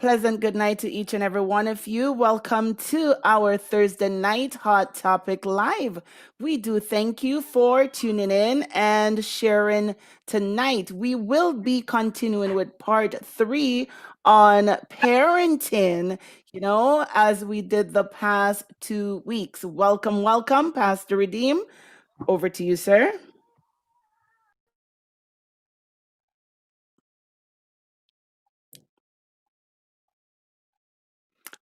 Pleasant good night to each and every one of you. Welcome to our Thursday night Hot Topic Live. We do thank you for tuning in and sharing tonight. We will be continuing with part three on parenting, as we did the past 2 weeks. Welcome, welcome, Pastor Redeem. Over to you, sir.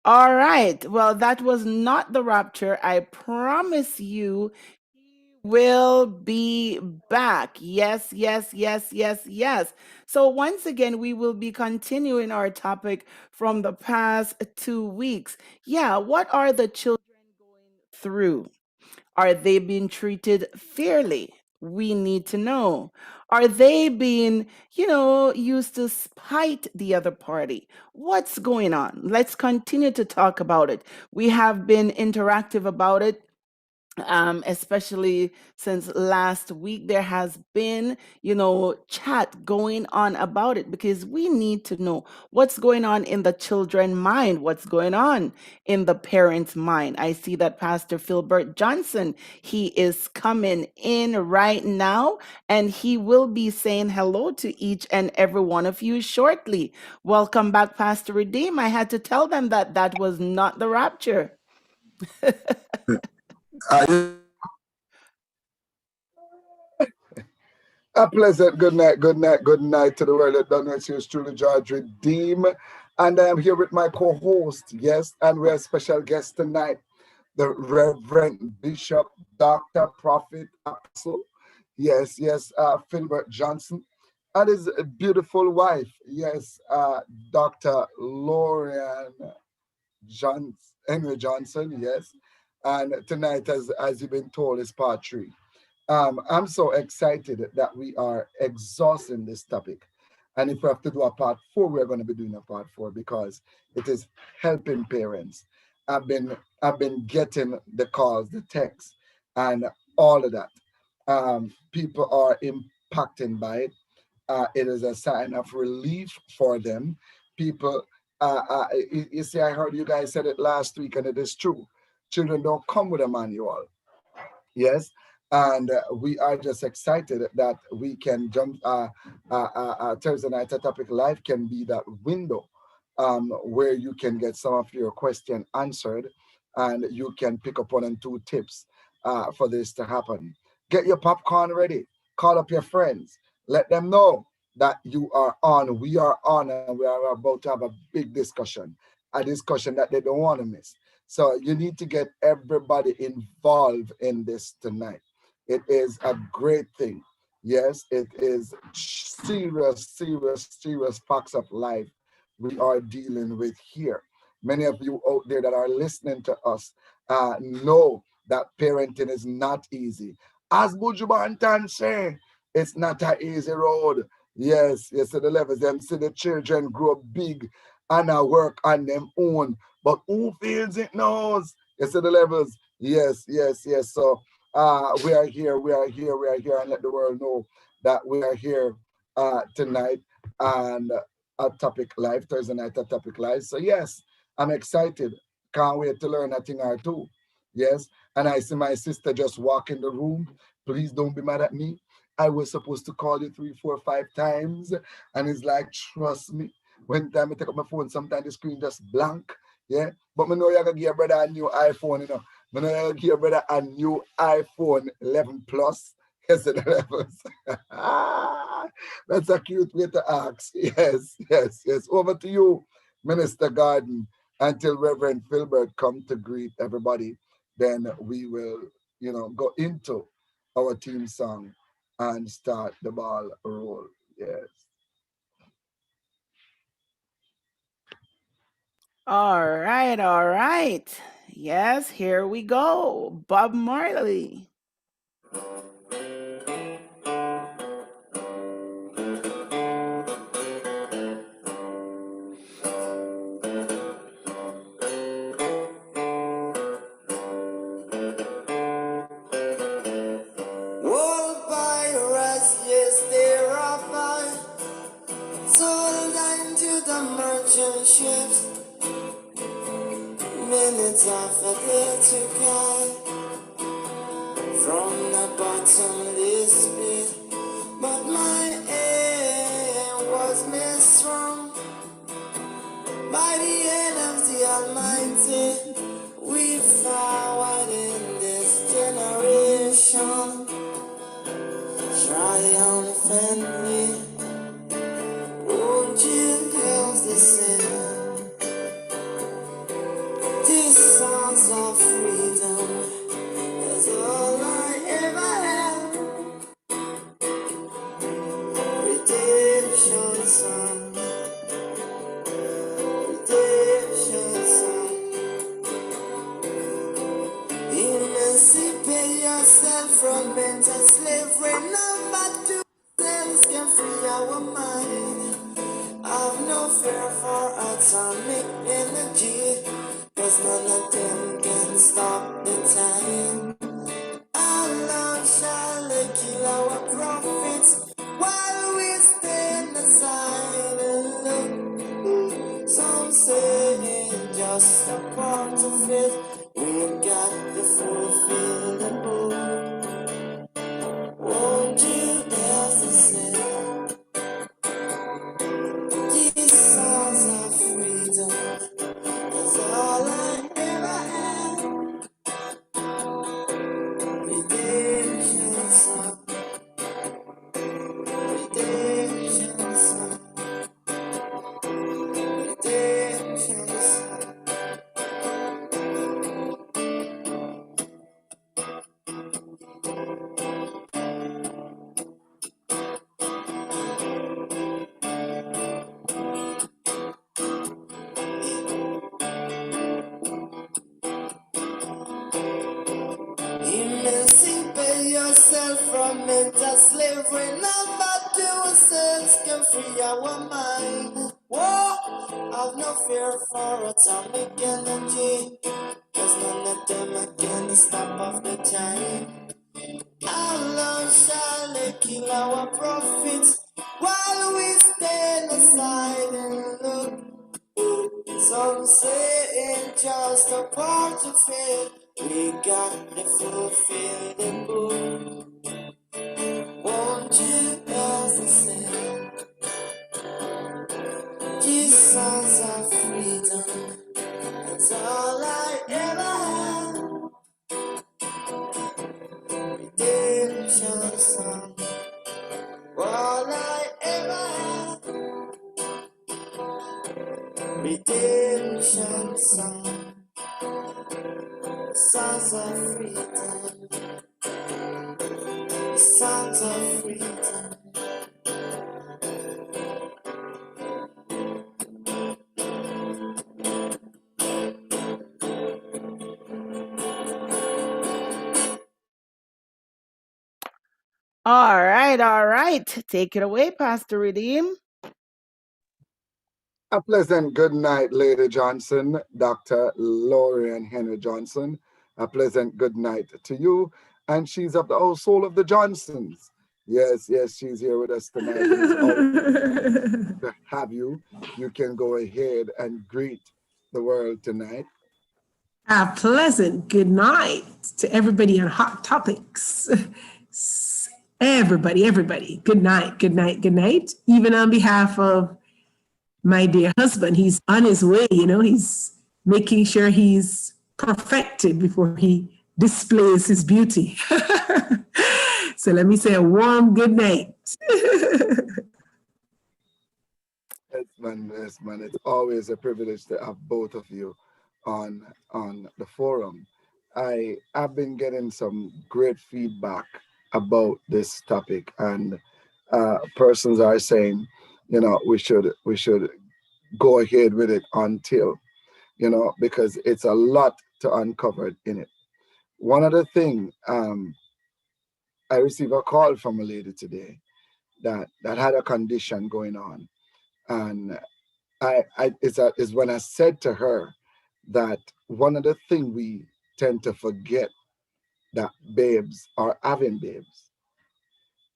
All right. Well, that was not the rapture. I promise you, he will be back. Yes, yes, yes, yes, yes. So, once again, we will be continuing our topic from the past 2 weeks. Yeah, what are the children going through? Are they being treated fairly? We need to know. Are they being, used to spite the other party? What's going on? Let's continue to talk about it. We have been interactive about it, especially since last week. There has been, chat going on about it because we need to know what's going on in the children's mind, what's going on in the parents' mind. I see that Pastor Philbert Johnson, he is coming in right now, and he will be saying hello to each and every one of you shortly. Welcome back, Pastor Redeem. I had to tell them that that was not the rapture. A pleasant good night, good night, good night to the world that done it's yours truly, George Redeem. And I am here with my co-host, yes, and we have a special guest tonight, the Reverend Bishop, Dr. Prophet Apostle, Philbert Johnson, and his beautiful wife, Dr. Lorian Henry Johnson, yes. And tonight, as you've been told, is part three. I'm so excited that we are exhausting this topic. And if we have to do a part four, we're going to be doing a part four because it is helping parents. I've been getting the calls, the texts, and all of that. People are impacted by it. It is a sign of relief for them. People, you see, I heard you guys said it last week, and it is true. Children don't come with a manual. Yes, and we are just excited that we can jump. Thursday night at Topic Live can be that window where you can get some of your question answered, and you can pick up 1 and 2 tips for this to happen. Get your popcorn ready. Call up your friends. Let them know that you are on. We are on, and we are about to have a big discussion, a discussion that they don't want to miss. So you need to get everybody involved in this tonight. It is a great thing. Yes, it is serious, serious, serious facts of life we are dealing with here. Many of you out there that are listening to us know that parenting is not easy. As Buju Banton say, it's not an easy road. Yes, to the levels, them see the children grow big and work on them own, but who feels it knows? Yes, to the levels. Yes. So we are here, and let the world know that we are here tonight and a Topic Live, Thursday night at Topic Live. So yes, I'm excited. Can't wait to learn a thing or two. Yes. And I see my sister just walk in the room. Please don't be mad at me. I was supposed to call you 3, 4, 5 times. And it's like, trust me. When time I take up my phone, sometimes the screen just blank. Yeah. But I know you're gonna give your brother a new iPhone, I know you're gonna give your brother a new iPhone 11 Plus. Yes, the levels. That's a cute way to ask. Yes. Over to you, Minister Garden, until Reverend Philbert come to greet everybody. Then we will, go into our team song and start the ball roll. Yes. All right, all right. Yes, here we go. Bob Marley. Wolf pirates, yes, they are fine. Sold into the merchant ships, minutes of a day to guide from the bottomless pit. But my aim was made strong by the hand of the Almighty. We forward in this generation triumphantly. Won't you help the sin? These songs of freedom is all I ever had. Redemption song, redemption song. Emancipate yourself from mental slavery. Number two, sense can free our mind. I've no fear for atomic energy, 'cause none of them can stop the time. How long shall they kill our prophets while we stand aside and look? Some say it's just a part of it. We got to fulfill the book. Won't you help us sing these songs of freedom? That's all I ever had. Redemption song, redemption song, redemption song. Emancipate yourself from mental slavery. Number two, sense can free our mind. Whoa, I've no fear for atomic energy, 'cause none of them can stop off the time. How long shall they kill our prophets while we stand aside and look? Some say it's just a part of it. We got to fulfill the book. Won't you help us sing these songs of freedom? That's all I ever had. Redemption song, all I ever had. Redemption song, songs of freedom, songs of freedom. All right, all right. Take it away, Pastor Redeem. A pleasant good night, Lady Johnson, Dr. Lorian Henry Johnson. A pleasant good night to you. And she's of the whole soul of the Johnsons. Yes, yes, she's here with us tonight. And it's always to have you. You can go ahead and greet the world tonight. A pleasant good night to everybody on Hot Topics. Everybody, good night, good night, good night. Even on behalf of my dear husband, he's on his way, he's making sure he's perfected before he displays his beauty. So let me say a warm good night. Yes, man, yes, man. It's always a privilege to have both of you on the forum. I've been getting some great feedback about this topic, and persons are saying, we should go ahead with it until, because it's a lot to uncover in it. One other thing, I received a call from a lady today that had a condition going on, and is when I said to her that one of the things we tend to forget that babes are having babes,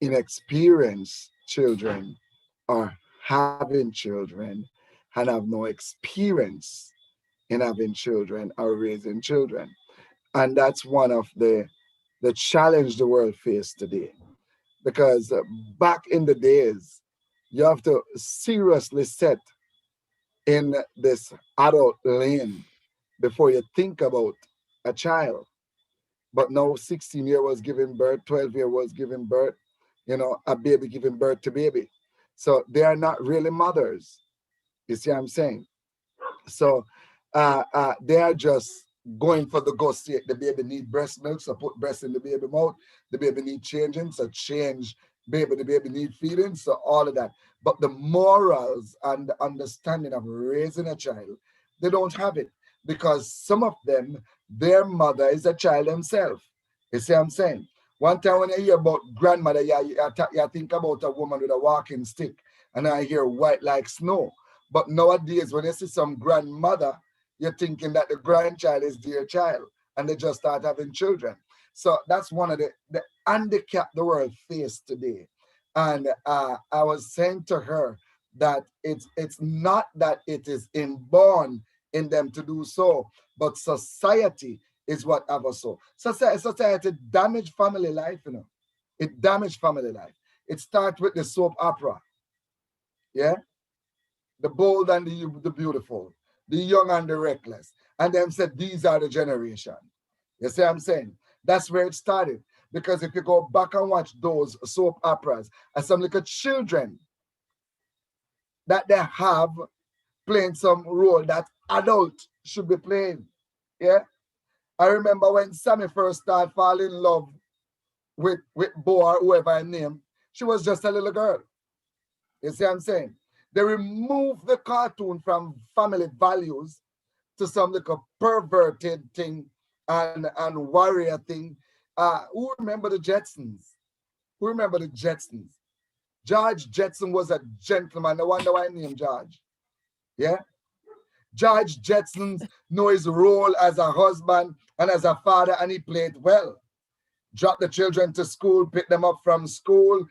inexperienced children are having children, and have no experience in having children or raising children. And that's one of the challenge the world faces today. Because back in the days, you have to seriously set in this adult lane before you think about a child. But now 16-year-olds giving birth, 12-year-olds giving birth, a baby giving birth to baby. So they are not really mothers. You see what I'm saying? So they are just going for the gusto. The baby need breast milk, so put breast in the baby mouth. The baby need changing, so change baby. The baby need feeding, so all of that. But the morals and the understanding of raising a child, they don't have it, because some of them, their mother is a child themselves. You see what I'm saying? One time when I hear about grandmother, you think about a woman with a walking stick, and I hear white like snow. But nowadays, when you see some grandmother, you're thinking that the grandchild is their child, and they just start having children. So that's one of the handicap the world faces today. And I was saying to her that it's not that it is inborn in them to do so, but society is what ever so. Society damaged family life, It damaged family life. It starts with the soap opera. Yeah? The bold and the beautiful, the young and the reckless. And them said, these are the generation. You see what I'm saying? That's where it started. Because if you go back and watch those soap operas, and some little children that they have playing some role that adult should be playing. Yeah? I remember when Sammy first started falling in love with Bo or whoever I named, she was just a little girl. You see what I'm saying? They removed the cartoon from family values to some little perverted thing and warrior thing. Who remember the Jetsons? Who remember the Jetsons? George Jetson was a gentleman. No wonder why I named George. Yeah? George Jetson knows his role as a husband and as a father, and he played well. Drop the children to school, pick them up from school,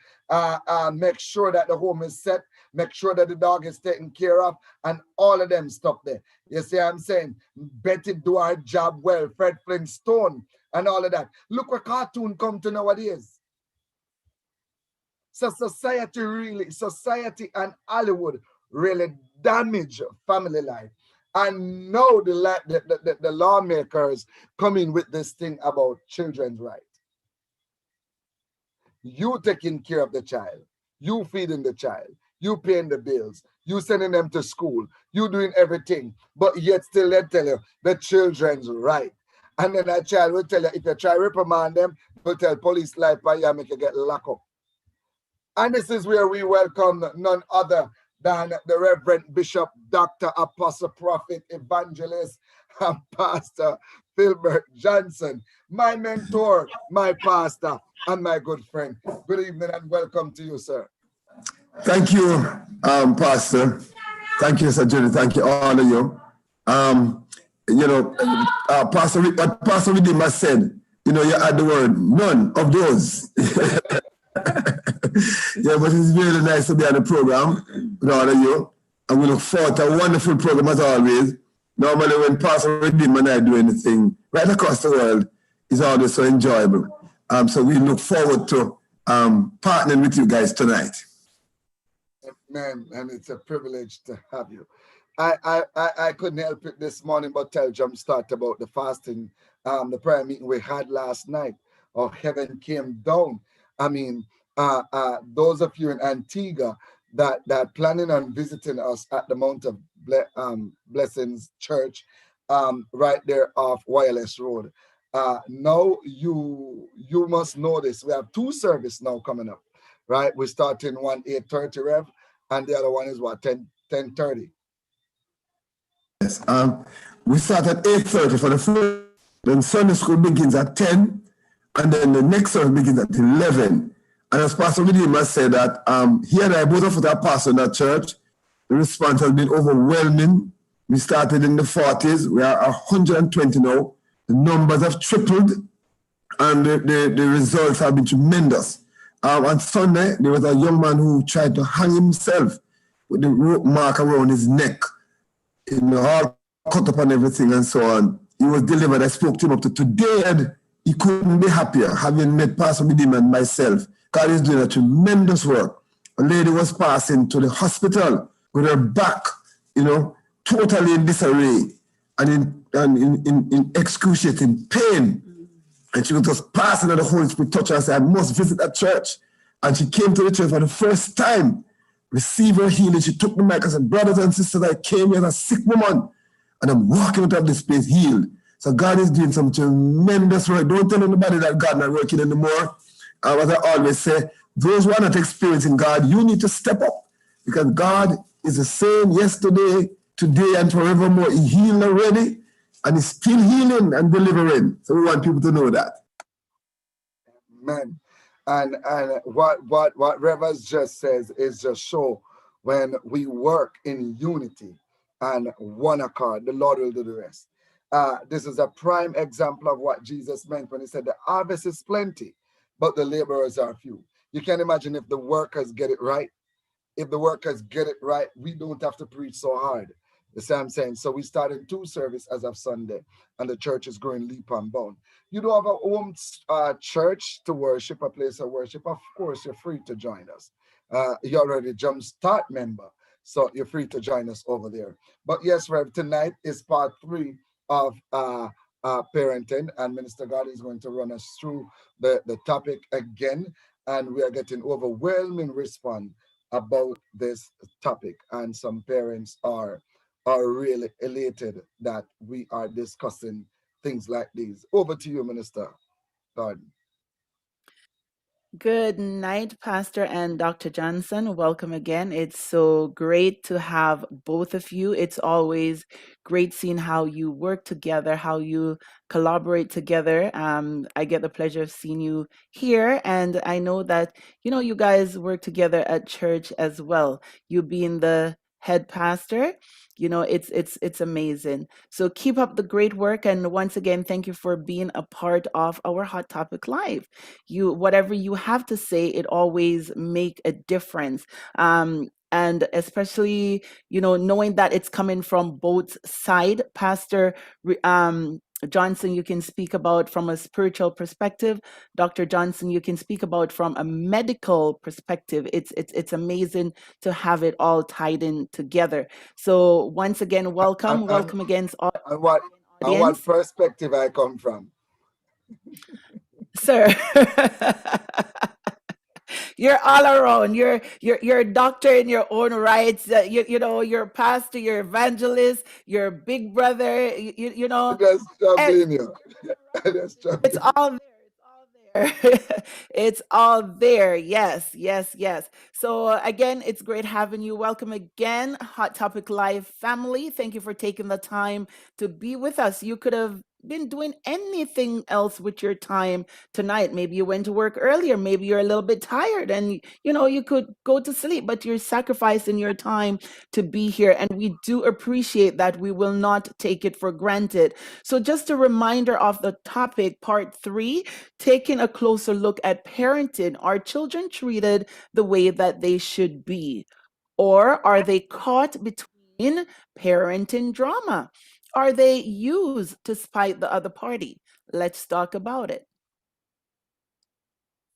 make sure that the home is set, make sure that the dog is taken care of, and all of them stuff there. You see what I'm saying? Betty do her job well, Fred Flintstone, and all of that. Look where cartoon come to nowadays. So society and Hollywood really damage family life. And now the lawmakers come in with this thing about children's rights. You taking care of the child, you feeding the child, you paying the bills, you sending them to school, you doing everything, but yet still they tell you the children's right. And then that child will tell you, if you try to reprimand them, they'll tell police life by you make you get locked up. And this is where we welcome none other than the Reverend Bishop, Dr. Apostle, Prophet, Evangelist, and Pastor Philbert Johnson, my mentor, my pastor, and my good friend. Good evening and welcome to you, sir. Thank you, Pastor. Thank you, Sir Judy. Thank you, all of you. Pastor Redeemer said, you add the word, none of those. Yeah, but it's really nice to be on the program with all of you. And we look forward to a wonderful program as always. Normally when Pastor Redeemer and I do anything right across the world, it's always so enjoyable. So we look forward to partnering with you guys tonight. Man, and it's a privilege to have you. I couldn't help it this morning but tell Jumpstart about the fasting, the prayer meeting we had last night of Heaven Came Down. I mean, those of you in Antigua that planning on visiting us at the Mount of Blessings Church, right there off Wireless Road. Now you must know this. We have two services now coming up, right? We're starting one 8:30 Rev, and the other one is what, 10:30. Yes, we start at 8:30 for the first. Then Sunday school begins at 10, and then the next service begins at 11. And as Pastor Redeemer said that he and I both of us are pastors in that church. The response has been overwhelming. We started in the 40s. We are 120 now. The numbers have tripled, and the results have been tremendous. On Sunday, there was a young man who tried to hang himself with the rope mark around his neck. all cut up and everything and so on. He was delivered. I spoke to him up to today, and he couldn't be happier, having met Pastor Midim and myself. God is doing a tremendous work. A lady was passing to the hospital with her back, totally in disarray and in excruciating pain. And she was just passing, and the Holy Spirit touched her and said, I must visit that church. And she came to the church for the first time, received her healing. She took the mic and said, brothers and sisters, I came here as a sick woman, and I'm walking out of this place healed. So God is doing some tremendous work. Don't tell anybody that God not working anymore. As I always say, those who are not experiencing God, you need to step up, because God is the same yesterday, today, and forevermore. He healed already, and he's still healing and delivering. So we want people to know that. Man. And what Rivers just says is just show when we work in unity and one accord, the Lord will do the rest. This is a prime example of what Jesus meant when he said the harvest is plenty, but the laborers are few. You can imagine if the workers get it right. If the workers get it right, we don't have to preach so hard. You see what I'm saying? So we started 2 services as of Sunday, and the church is growing leap and bound. You don't have a home church to worship, a place of worship, of course, you're free to join us. You're already a Jumpstart member, so you're free to join us over there. But yes, Rev, tonight is part 3 of parenting, and Minister God is going to run us through the topic again, and we are getting overwhelming response about this topic, and some parents are really elated that we are discussing things like these. Over to you, Minister Gordon. Good night, Pastor and Dr. Johnson. Welcome again. It's so great to have both of you. It's always great seeing how you work together, how you collaborate together. I get the pleasure of seeing you here, and I know that, you guys work together at church as well. You being the head pastor, it's amazing. So keep up the great work, and once again, thank you for being a part of our Hot Topic Live. Whatever you have to say, it always make a difference. And especially, knowing that it's coming from both side. Pastor Johnson, you can speak about from a spiritual perspective. Dr. Johnson, you can speak about from a medical perspective. It's amazing to have it all tied in together. So once again, welcome again, And what perspective I come from? Sir. You're all around. You're a doctor in your own rights. You're a pastor, you're evangelist, you're a big brother. Just jumping you. It's all there. It's all there. Yes. So again, it's great having you. Welcome again, Hot Topic Live family. Thank you for taking the time to be with us. You could have been doing anything else with your time tonight. Maybe you went to work earlier. Maybe you're a little bit tired and you could go to sleep, but you're sacrificing your time to be here. And we do appreciate that. We will not take it for granted. So just a reminder of the topic, part 3, taking a closer look at parenting. Are children treated the way that they should be? Or are they caught between parenting drama? Are they used to spite the other party? Let's talk about it.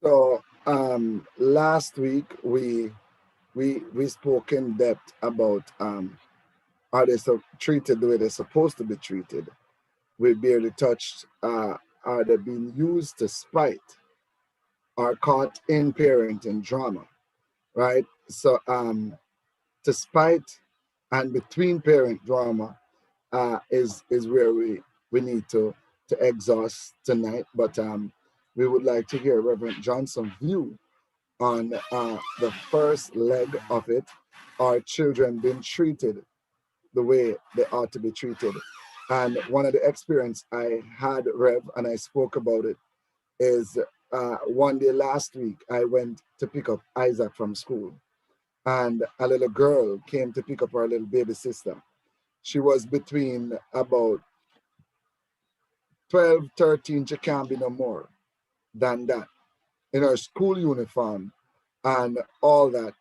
So last week we spoke in depth about are they treated the way they're supposed to be treated. We barely touched are they being used to spite or caught in parenting drama, right? So to spite and between parent drama is where we need to exhaust tonight, but we would like to hear Reverend Johnson's view on the first leg of it. Are children being treated the way they ought to be treated? And one of the experience I had, Rev, and I spoke about it, is one day last week I went to pick up Isaac from school, and a little girl came to pick up her little baby sister. She was between about 12, 13, she can't be no more than that, in her school uniform and all that.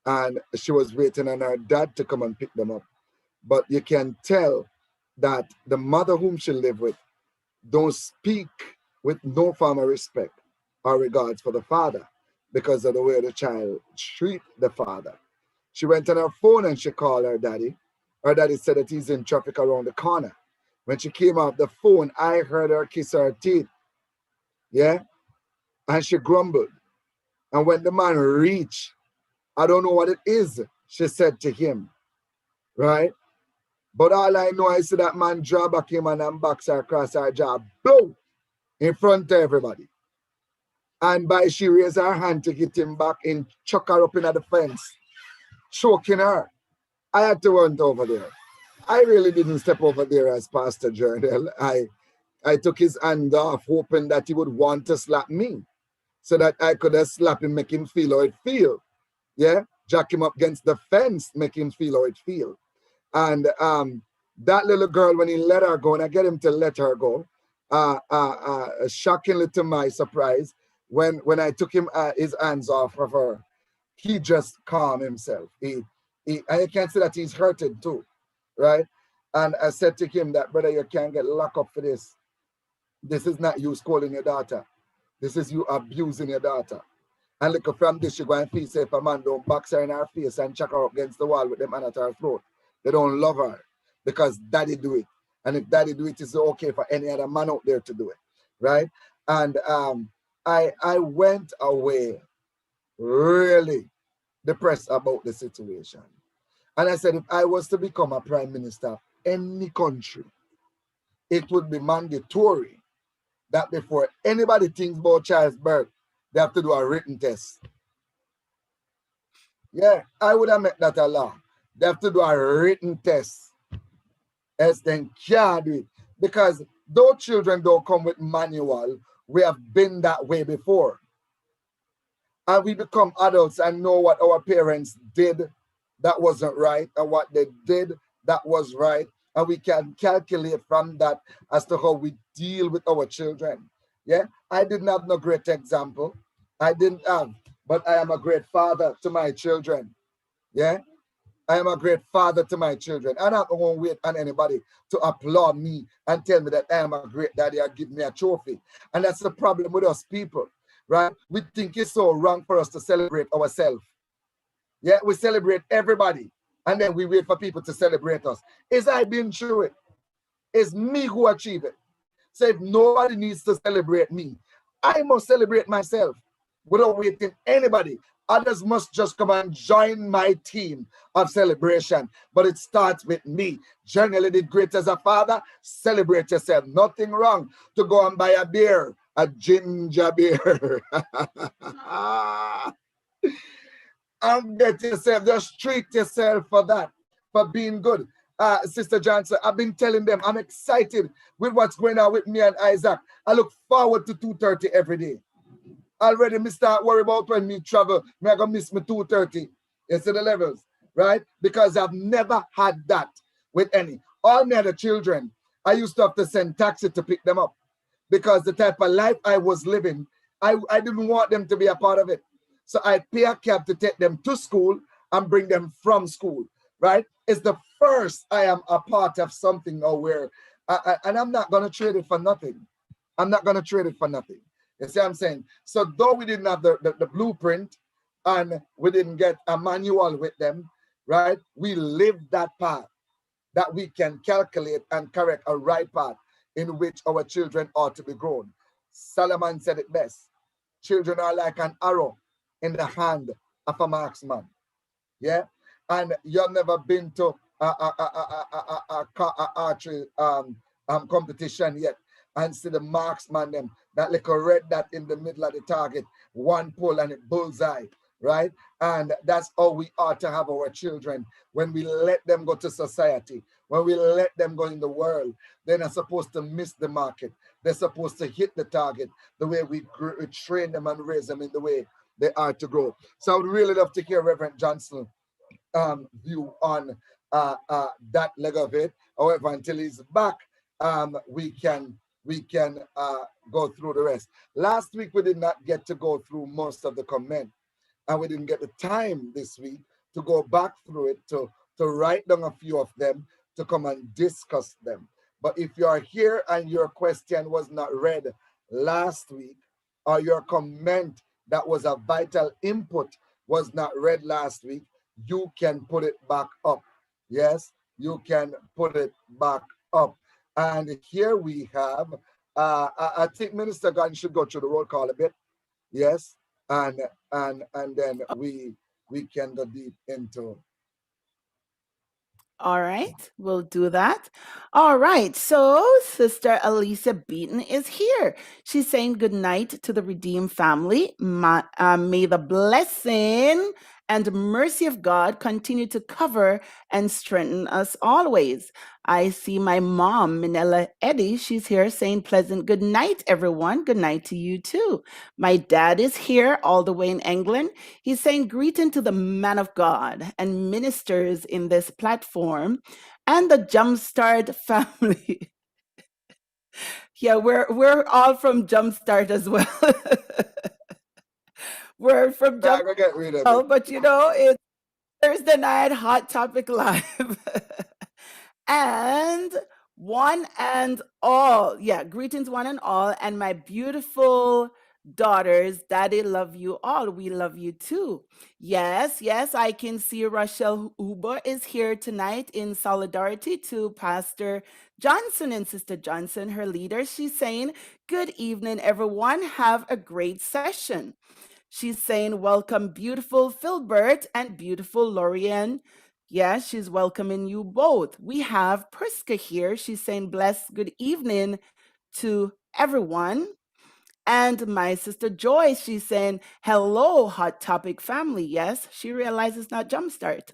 And she was waiting on her dad to come and pick them up. but you can tell that the mother whom she lived with don't speak with no form of respect or regards for the father because of the way the child treat the father. She went on her phone and she called her daddy. Her daddy said that he's in traffic around the corner. When she came off the phone, I heard her kiss her teeth. Yeah? And she grumbled. And when the man reached, I don't know what it is, she said to him. Right? But all I know is that man draw back him and box her across her jaw. Boom! In front of everybody. And by she raised her hand to get him back and chuck her up in the fence, choking her. I had to run over there. I really didn't step over there as Pastor Jardel. I took his hand off, hoping that he would want to slap me so that I could have slapped him, make him feel how it feel. Yeah, jack him up against the fence, make him feel how it feel. And that little girl, when he let her go, and I get him to let her go, shockingly to my surprise, when I took him his hands off of her, he just calmed himself. I can see that he's hurted too, right? And I said to him that, brother, you can't get locked up for this. This is not you scolding your daughter. This is you abusing your daughter. And look, from this, you go and feel say if a man don't box her in her face and chuck her up against the wall with them hand at her throat, they don't love her because daddy do it. And if daddy do it, it's okay for any other man out there to do it, right? And I went away really depressed about the situation. And I said, if I was to become a prime minister of any country, it would be mandatory that before anybody thinks about child's birth, they have to do a written test. Yeah, I would have made that a law. They have to do a written test. Else then can't do it. Because those children don't come with manual. We have been that way before. And we become adults and know what our parents did that wasn't right and what they did that was right. And we can calculate from that as to how we deal with our children. Yeah, I didn't have no great example. I didn't have, but I am a great father to my children. Yeah, I am a great father to my children. I'm not going to wait on anybody to applaud me and tell me that I am a great daddy or give me a trophy. And that's the problem with us people, right? We think it's so wrong for us to celebrate ourselves. Yeah, we celebrate everybody. And then we wait for people to celebrate us. Is I been through it? It's me who achieve it. So if nobody needs to celebrate me, I must celebrate myself without waiting anybody. Others must just come and join my team of celebration. But it starts with me. Generally did great as a father. Celebrate yourself. Nothing wrong to go and buy a beer, a ginger beer. And get yourself, just treat yourself for that, for being good. Sister Johnson, I've been telling them I'm excited with what's going on with me and Isaac. I look forward to 2:30 every day. Already, me start worry about when me travel, me gonna miss me 2:30 instead of levels, right? Because I've never had that with any. All my other children, I used to have to send taxi to pick them up because the type of life I was living, I didn't want them to be a part of it. So I pay a cab to take them to school and bring them from school, right? It's the first I am a part of something or where, and I'm not going to trade it for nothing. I'm not going to trade it for nothing. You see what I'm saying? So though we didn't have the blueprint and we didn't get a manual with them, right? We lived that path that we can calculate and correct a right path in which our children ought to be grown. Solomon said it best. Children are like an arrow in the hand of a marksman. Yeah, and you've never been to a archery competition yet and see the marksman them, that little red dot in the middle of the target, one pull and it bullseye, right? And that's how we ought to have our children when we let them go to society, when we let them go in the world. They're not supposed to miss the market. They're supposed to hit the target the way we train them and raise them in the way they are to grow. So I would really love to hear Reverend Johnson view on that leg of it. However, until he's back, we can go through the rest. Last week we did not get to go through most of the comment, and we didn't get the time this week to go back through it to to write down a few of them to come and discuss them. But if you are here and your question was not read last week, or your comment that was a vital input was not read last week, you can put it back up. Yes, you can put it back up. And here we have, I think Minister Gordon should go through the roll call a bit. Yes, and then we can go deep into. All right, we'll do that. All right, so Sister Alicia Beaton is here. She's saying good night to the Redeemed family. May the blessing and mercy of God continue to cover and strengthen us always. I see my mom, Minella Eddy. She's here saying pleasant good night, everyone. Good night to you too. My dad is here all the way in England. He's saying greeting to the man of God and ministers in this platform and the Jumpstart family. Yeah, we're all from Jumpstart as well. We're from I go get rid of Jumpstart, it. but you know, it's Thursday night Hot Topic Live. And one and all, yeah, greetings one and all, and my beautiful daughters, Daddy love you all. We love you too. Yes, yes, I can see Rochelle Uber is here tonight in solidarity to Pastor Johnson and Sister Johnson, her leader. She's saying, good evening, everyone. Have a great session. She's saying, welcome, beautiful Philbert and beautiful Lorian. Yeah, she's welcoming you both. We have Priska here. She's saying, bless good evening to everyone. And my sister Joyce, she's saying, hello, Hot Topic family. Yes, she realizes not Jumpstart.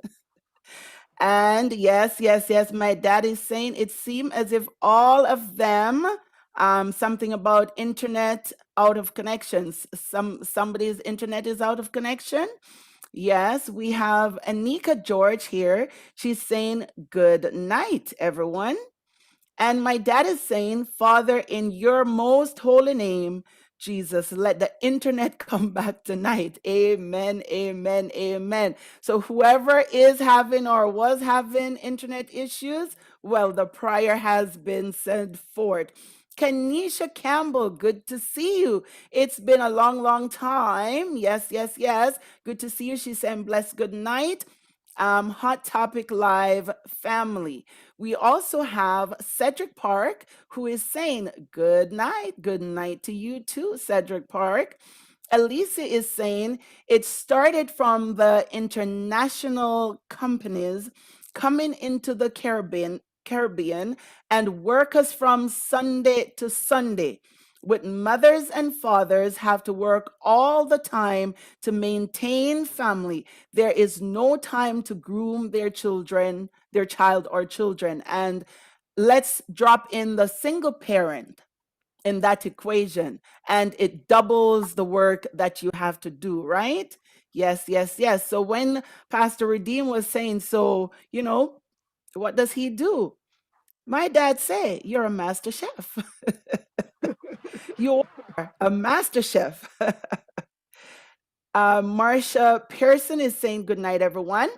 And yes, yes, yes, my dad is saying it seemed as if all of them, something about internet out of connections. Somebody's internet is out of connection. Yes, we have Anika George here. She's saying good night, everyone. And my dad is saying, Father, in your most holy name, Jesus, let the internet come back tonight. Amen, amen, amen. So whoever is having or was having internet issues, well, the prayer has been sent forth. Kanisha Campbell, good to see you. It's been a long, long time. Yes, yes, yes. Good to see you. She's saying, bless good night. Hot Topic Live family. We also have Cedric Park, who is saying good night to you too, Cedric Park. Elisa is saying it started from the international companies coming into the Caribbean and workers from Sunday to Sunday. With mothers and fathers have to work all the time to maintain family. There is no time to groom their children, their child or children. And let's drop in the single parent in that equation, and it doubles the work that you have to do, right? Yes, yes, yes. So when Pastor Redeem was saying, so, you know, what does he do? My dad say, you're a master chef. You are a master chef. Marsha Pearson is saying good night, everyone.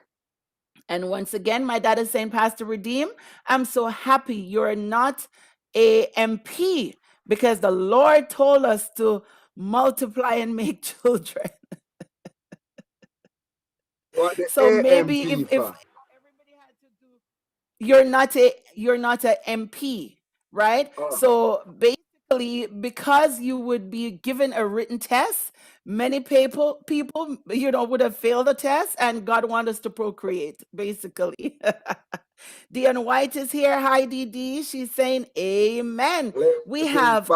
And once again, my dad is saying, Pastor Redeem, I'm so happy you're not a MP because the Lord told us to multiply and make children. What the So maybe AMP if for? everybody had to do, you're not a MP, right? Oh. So basically, because you would be given a written test, many people you know would have failed the test, and God wants us to procreate, basically. Dion White is here. Hi, DD. She's saying amen. We have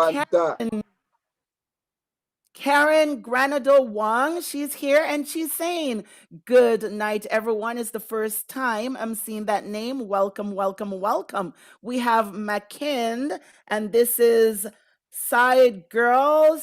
Karen Granado Wang, she's here and she's saying, good night, everyone. It's the first time I'm seeing that name. Welcome, welcome, welcome. We have McKind, and this is Side Girl,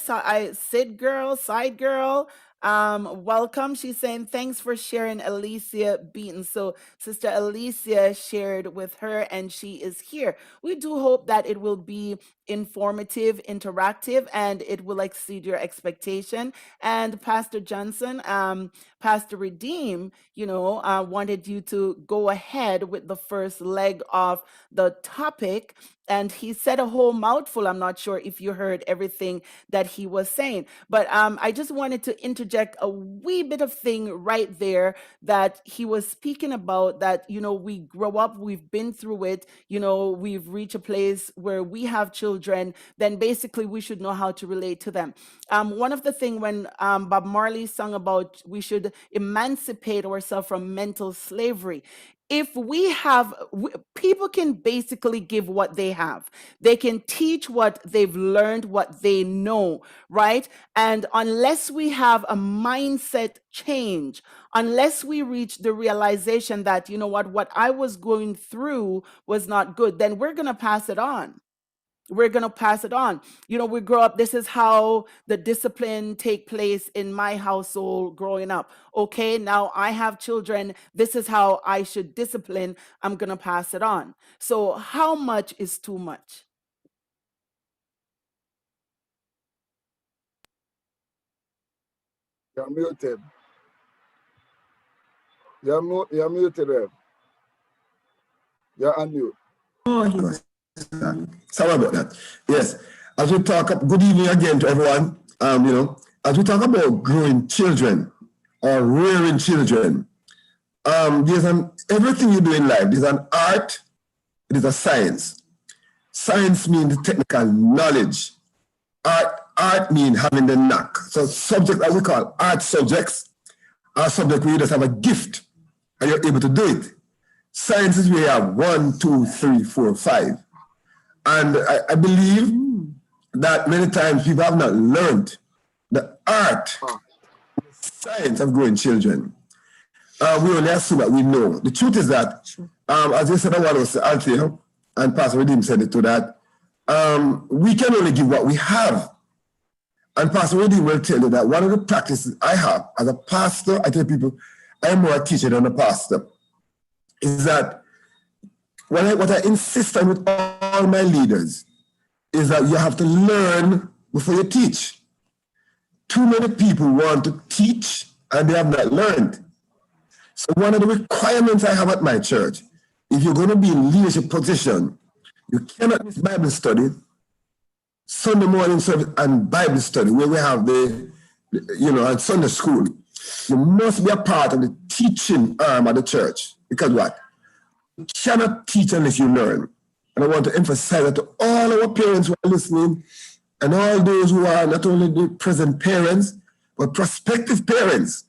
Sid Girl, Side Girl. Welcome. She's saying, thanks for sharing, Alicia Beaton. So Sister Alicia shared with her and she is here. We do hope that it will be informative, interactive, and it will exceed your expectation. And Pastor Johnson, Pastor Redeem, wanted you to go ahead with the first leg of the topic. And he said a whole mouthful. I'm not sure if you heard everything that he was saying, but I just wanted to interject a wee bit of thing right there that he was speaking about, that, we grow up, we've been through it, we've reached a place where we have children, then basically we should know how to relate to them. One of the things when Bob Marley sung about we should emancipate ourselves from mental slavery, if people can basically give what they have. They can teach what they've learned, what they know, right? And unless we have a mindset change, unless we reach the realization that, what I was going through was not good, then we're going to pass it on. We're going to pass it on. We grow up. This is how the discipline take place in my household growing up. Okay, now I have children. This is how I should discipline. I'm going to pass it on. So how much is too much? You're muted. You're muted, Rev. You're unmute. Oh, he's Sorry about that. Yes, as we talk, good evening again to everyone. As we talk about growing children or rearing children, there's everything you do in life. There's an art, it is a science. Science means the technical knowledge. Art means having the knack. So subject that we call art subjects are subjects where you just have a gift and you're able to do it. Science is where you have 1, 2, 3, 4, 5. And I believe that many times people have not learned the art, the science of growing children. We only assume that we know. The truth is that, as you said a while ago, Althea, and Pastor Redeem said it too, that we can only give what we have. And Pastor Redeem will tell you that one of the practices I have as a pastor, I tell people, I'm more a teacher than a pastor, is that what I insist on with all my leaders is that you have to learn before you teach. Too many people want to teach and they have not learned. So one of the requirements I have at my church, if you're going to be in leadership position, you cannot miss Bible study, Sunday morning service and Bible study, where we have at Sunday school. You must be a part of the teaching arm of the church. Because what? You cannot teach unless you learn. And I want to emphasize that to all our parents who are listening and all those who are not only the present parents, but prospective parents,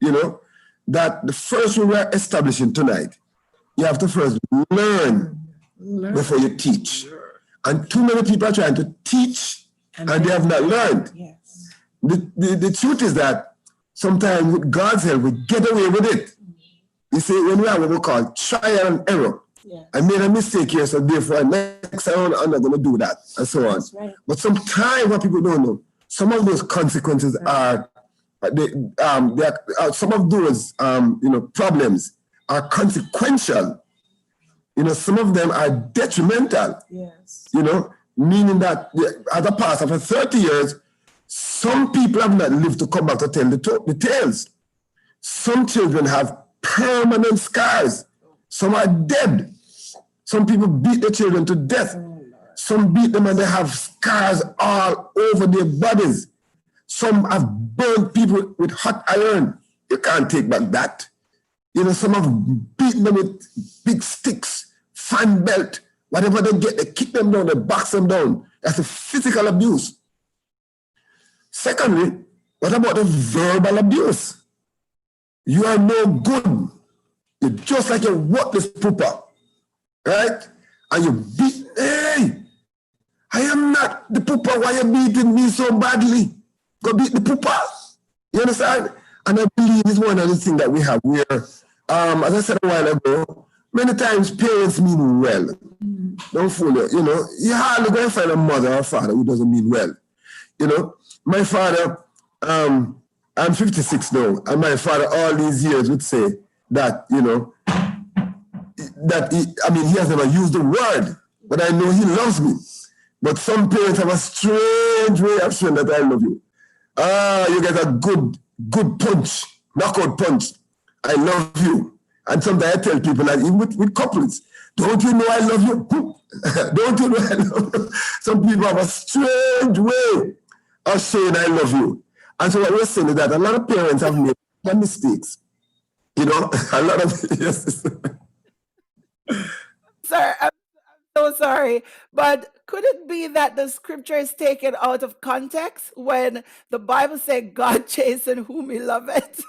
that the first rule we're establishing tonight, you have to first learn before you teach. And too many people are trying to teach and they have not learned. yes. The truth is that sometimes with God's help, we get away with it. You see, when we have what we call trial and error, Yes. I made a mistake here, so therefore next time I'm not going to do that, and so on. That's right. But sometimes what people don't know, some of those consequences are, some of those problems are consequential. Some of them are detrimental. Yes. Meaning that as a pastor for 30 years, some people have not lived to come back to tell the tales. Some children have permanent scars. Some are dead. Some people beat their children to death. Some beat them and they have scars all over their bodies. Some have burned people with hot iron. You can't take back that. Some have beaten them with big sticks, fan belt, whatever they get, they kick them down, they box them down. That's a physical abuse. Secondly, what about the verbal abuse? You are no good. You're just like a worthless pooper, right? And you beat, hey, I am not the pooper. Why are you beating me so badly? Go beat the pooper. You understand? And I believe it's one of the things that we have where, as I said a while ago, many times parents mean well. Don't fool you. You hardly go and find a mother or father who doesn't mean well. My father, I'm 56 now, and my father all these years would say that, he has never used the word, but I know he loves me. But some parents have a strange way of showing that I love you. You get a good punch, knockout punch. I love you. And sometimes I tell people, like even with couples, don't you know I love you? Don't you know I love you? Some people have a strange way of saying I love you. And so what we're saying is that a lot of parents have made mistakes. You know, a lot of yes. Sir, I'm so sorry, but could it be that the scripture is taken out of context when the Bible says God chasten whom he loveth?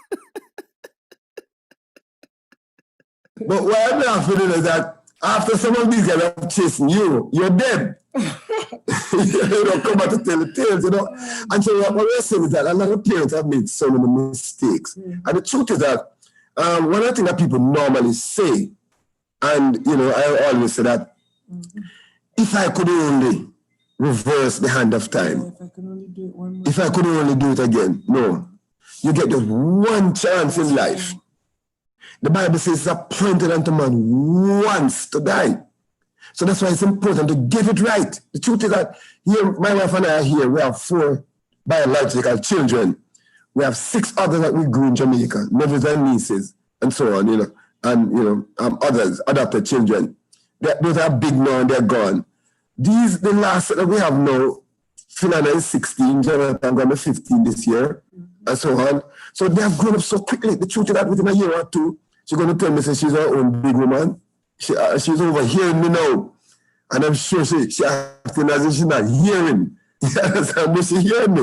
But what I'm laughing at is that after some of these guys are chasing you, you're dead. You don't come out to tell the tales, you know. And so what we're saying is that a lot of parents have made so many mistakes. And the truth is that one of the things that people normally say, and you know, I always say that if I could only reverse the hand of time, if I could only do it again, no. You get just one chance in life. The Bible says it's appointed unto man once to die. So that's why it's important to get it right. The truth is that here, my wife and I are here. We have 4 biological children. We have 6 others that we grew in Jamaica, nephews and nieces, and so on, you know, and, you know, others, adopted children. Those are big now and they're gone. The last that we have now, Philana is 16, Jonathan going to 15 this year, and so on. So they have grown up so quickly. The truth is that within a year or 2, she's going to tell me that she's her own big woman. She's over hearing me now. And I'm sure she's acting as if she's not hearing. But she's hearing me.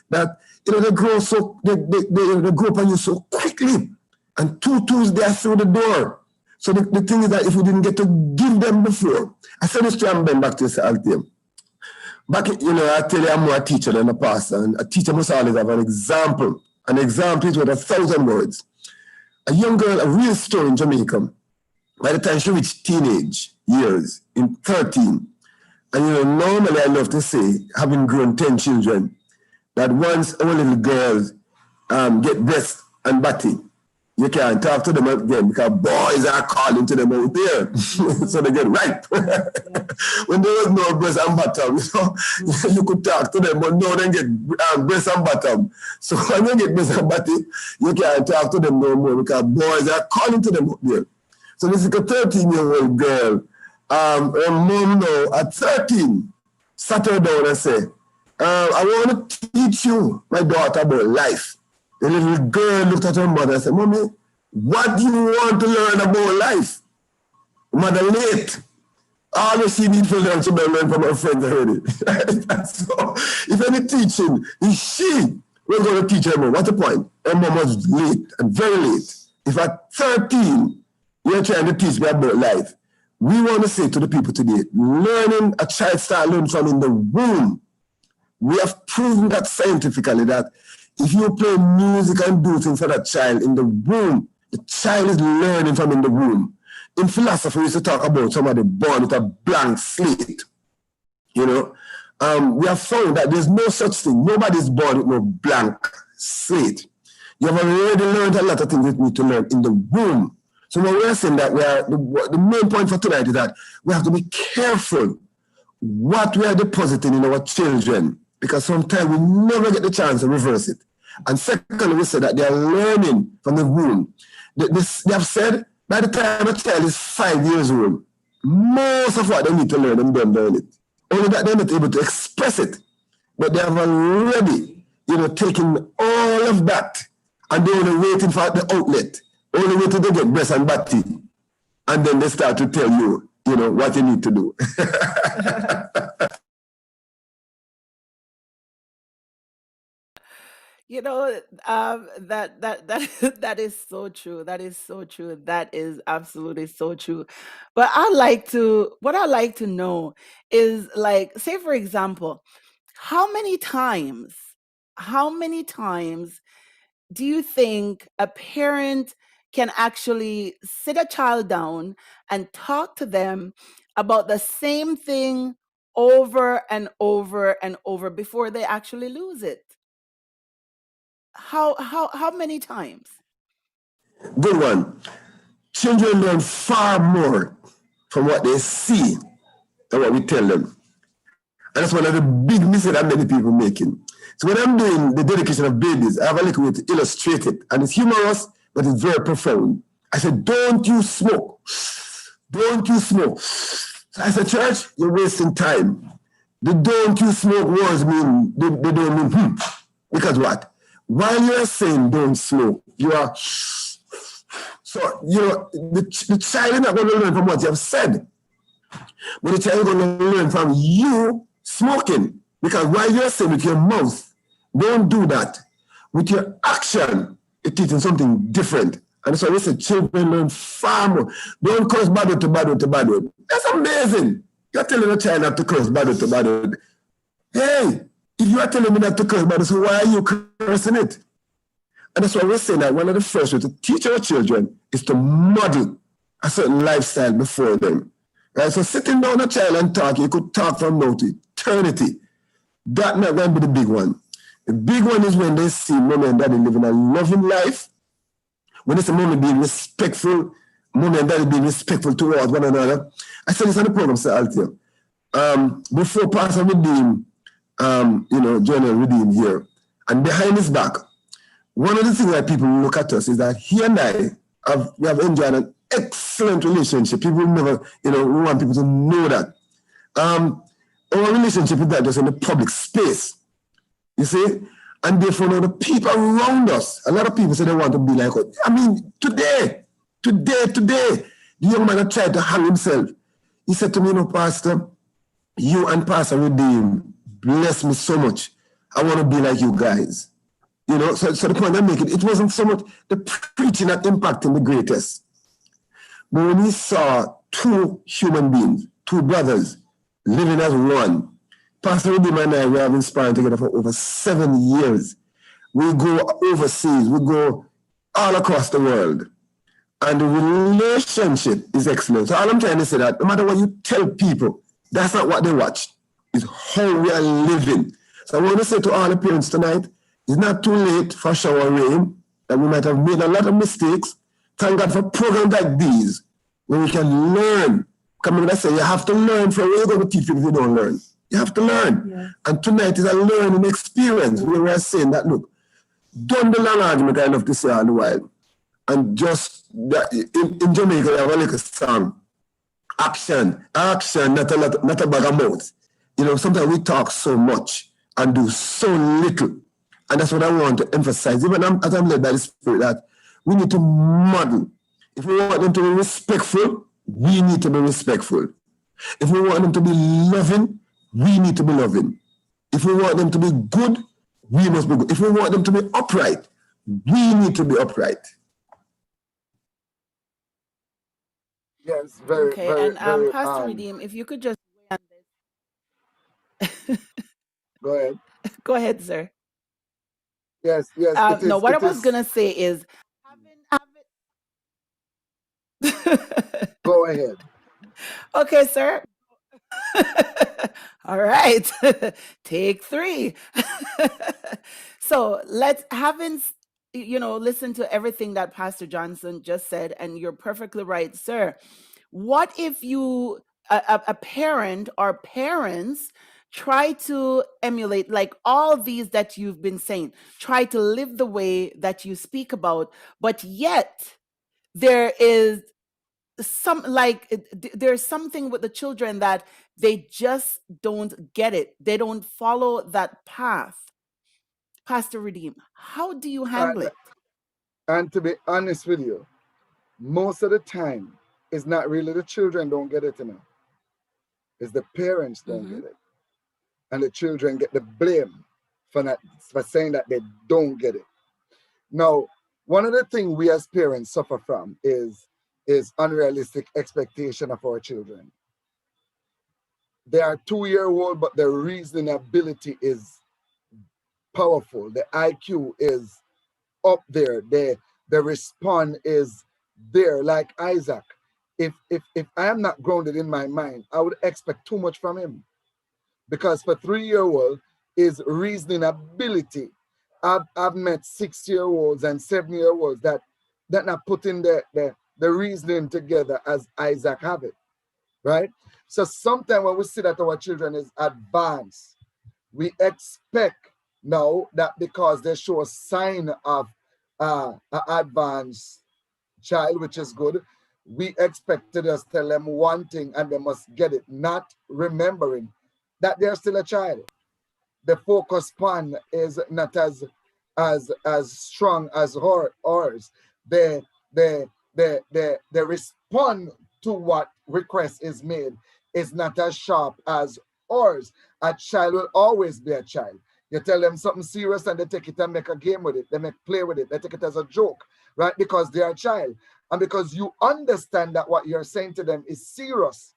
That, you know, they grow so, they grow up on you so quickly. And 2 twos, they're through the door. So the thing is that if we didn't get to give them before, I said this to Ben back to Altium. Back, you know, I tell you I'm more a teacher than a pastor. And a teacher must always have an example. An example is worth 1,000 words. A young girl, a real story in Jamaica, by the time she reached teenage years, in 13, and you know, normally I love to say, having grown 10 children, that once our little girls get breast and body, you can't talk to them again because boys are calling to them out there. So they get ripe. When there was no breast and bottom, you know, you could talk to them, but now they get breast and bottom. So when you get breast and body, you can't talk to them no more because boys are calling to them out there. So this is a 13-year-old girl. Her mom now at 13 sat her down and said, I want to teach you, my daughter, about life. The little girl looked at her mother and said, Mommy, what do you want to learn about life? Mother, late. All she needs to learn, she better learn from her friends already. So, if any teaching is she, we're going to teach her more. What's the point? Her mom was late and very late. If at 13, you're trying to teach me about life, we want to say to the people today, learning, a child start learning from in the womb. We have proven that scientifically that if you play music and do things for that child in the womb, the child is learning from in the womb. In philosophy, we used to talk about somebody born with a blank slate. You know, we have found that there's no such thing. Nobody's born with no blank slate. You have already learned a lot of things that you need to learn in the womb. So when we're saying that, the main point for tonight is that we have to be careful what we are depositing in our children, because sometimes we never get the chance to reverse it. And secondly, we said that they are learning from the womb. They have said by the time a child is 5 years old, most of what they need to learn and don't learn it. Only that they're not able to express it. But they have already, you know, taken all of that and they're only waiting for the outlet. Only waiting to get breast and body. And then they start to tell you, you know, what you need to do. You know, that is so true. That is so true. That is absolutely so true. But what I like to know is, like, say for example, how many times do you think a parent can actually sit a child down and talk to them about the same thing over and over and over before they actually lose it? How many times? Good one. Children learn far more from what they see than what we tell them. And that's one of the big mistakes that many people making. So when I'm doing the dedication of babies, I have a little way to illustrate it. And it's humorous, but it's very profound. I said, don't you smoke. Don't you smoke. So I said, church, you're wasting time. The don't you smoke words mean, they don't mean Because what? While you're saying don't smoke, you are... So, you know, the child is not going to learn from what you have said. But the child is going to learn from you smoking. Because while you're saying with your mouth, don't do that. With your action, you're teaching something different. And so we say children learn far more. Don't curse bad word to bad word to bad word. That's amazing. You're telling a child not to curse bad word to bad word. Hey, if you are telling me not to curse bad word, so why are you cursing it? And that's why we're saying that one of the first ways to teach our children is to model a certain lifestyle before them. Right? So sitting down a child and talking, you could talk from now to eternity. That's not going to be the big one. The big one is when they see mommy and daddy living a loving life, when they see mommy being respectful, mommy and daddy being respectful towards one another. I said this on the program, Sir Althea. Before Pastor Redeem, General Redeem here, and behind his back, one of the things that people look at us is that he and I we have enjoyed an excellent relationship. People never, we want people to know that. Our relationship is not just in the public space, you see? And therefore, now the people around us, a lot of people say they want to be like us. I mean, today, the young man that tried to hang himself, he said to me, Pastor, you and Pastor Redeem bless me so much. I want to be like you guys. So the point I'm making, it wasn't so much the preaching that impacted the greatest. But when he saw two human beings, two brothers, living as one, Pastor Redeem and I, we have been sparring together for over 7 years. We go overseas, we go all across the world. And the relationship is excellent. So all I'm trying to say that no matter what you tell people, that's not what they watch. It's how we are living. So I want to say to all the parents tonight, it's not too late for shower rain, and we might have made a lot of mistakes. Thank God for programs like these, where we can learn. Come on, I say you have to learn from where you're going to teach people if you don't learn. You have to learn. Yeah. And tonight is a learning experience where we're saying that, look, don't be long argument, I love to say all the while. And just, in Jamaica, we have a little song, action, not a bag of mouth. Sometimes we talk so much and do so little. And that's what I want to emphasize, even as I'm led by the Spirit, that we need to model. If we want them to be respectful, we need to be respectful. If we want them to be loving, we need to be loving. If we want them to be good, we must be good. If we want them to be upright, we need to be upright. Yes, very, okay. very, And very, Pastor Redeem, if you could just weigh on this. Go ahead. Go ahead, sir. Yes. No, what I was gonna say is, Go ahead. Okay, sir. All right. Take 3. So let's listen to everything that Pastor Johnson just said, and you're perfectly right, sir. What if you, a parent or parents, try to emulate like all these that you've been saying, try to live the way that you speak about, but yet there is there's something with the children that they just don't get it. They don't follow that path. Pastor Redeem, how do you handle it? And to be honest with you, most of the time, it's not really the children don't get it enough. It's the parents don't get it. And the children get the blame for saying that they don't get it. Now, one of the things we as parents suffer from is unrealistic expectation of our children. They are 2-year-old, but their reasoning ability is powerful. The IQ is up there. The response is there. Like Isaac, if I am not grounded in my mind, I would expect too much from him. Because for 3-year-old, his reasoning ability, I've met 6-year-olds and 7-year-olds that not putting the reasoning together as Isaac have it. right? So sometimes when we see that our children is advanced, we expect now that because they show a sign of an advanced child, which is good, we expect to just tell them one thing and they must get it, not remembering that they're still a child. The focus span is not as strong as ours. They they respond to what request is made is not as sharp as ours. A child will always be a child. You tell them something serious and they take it and make a game with it. They make play with it. They take it as a joke, right? Because they're a child. And because you understand that what you're saying to them is serious,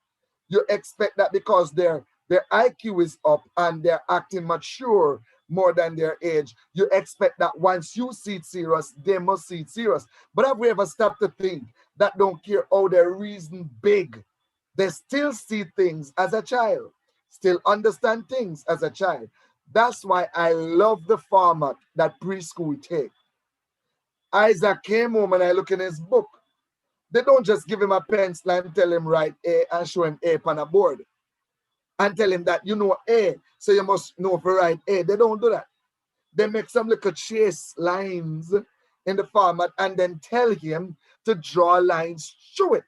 you expect that because their IQ is up and they're acting mature more than their age, you expect that once you see it serious, they must see it serious. But have we ever stopped to think that don't care how they reason big, they still see things as a child, still understand things as a child? That's why I love the format that preschool take. Isaac came home and I look in his book. They don't just give him a pencil and tell him write A and show him A on a board and tell him that you know A, so you must know to write A. They don't do that. They make some little chase lines in the format and then tell him to draw lines through it.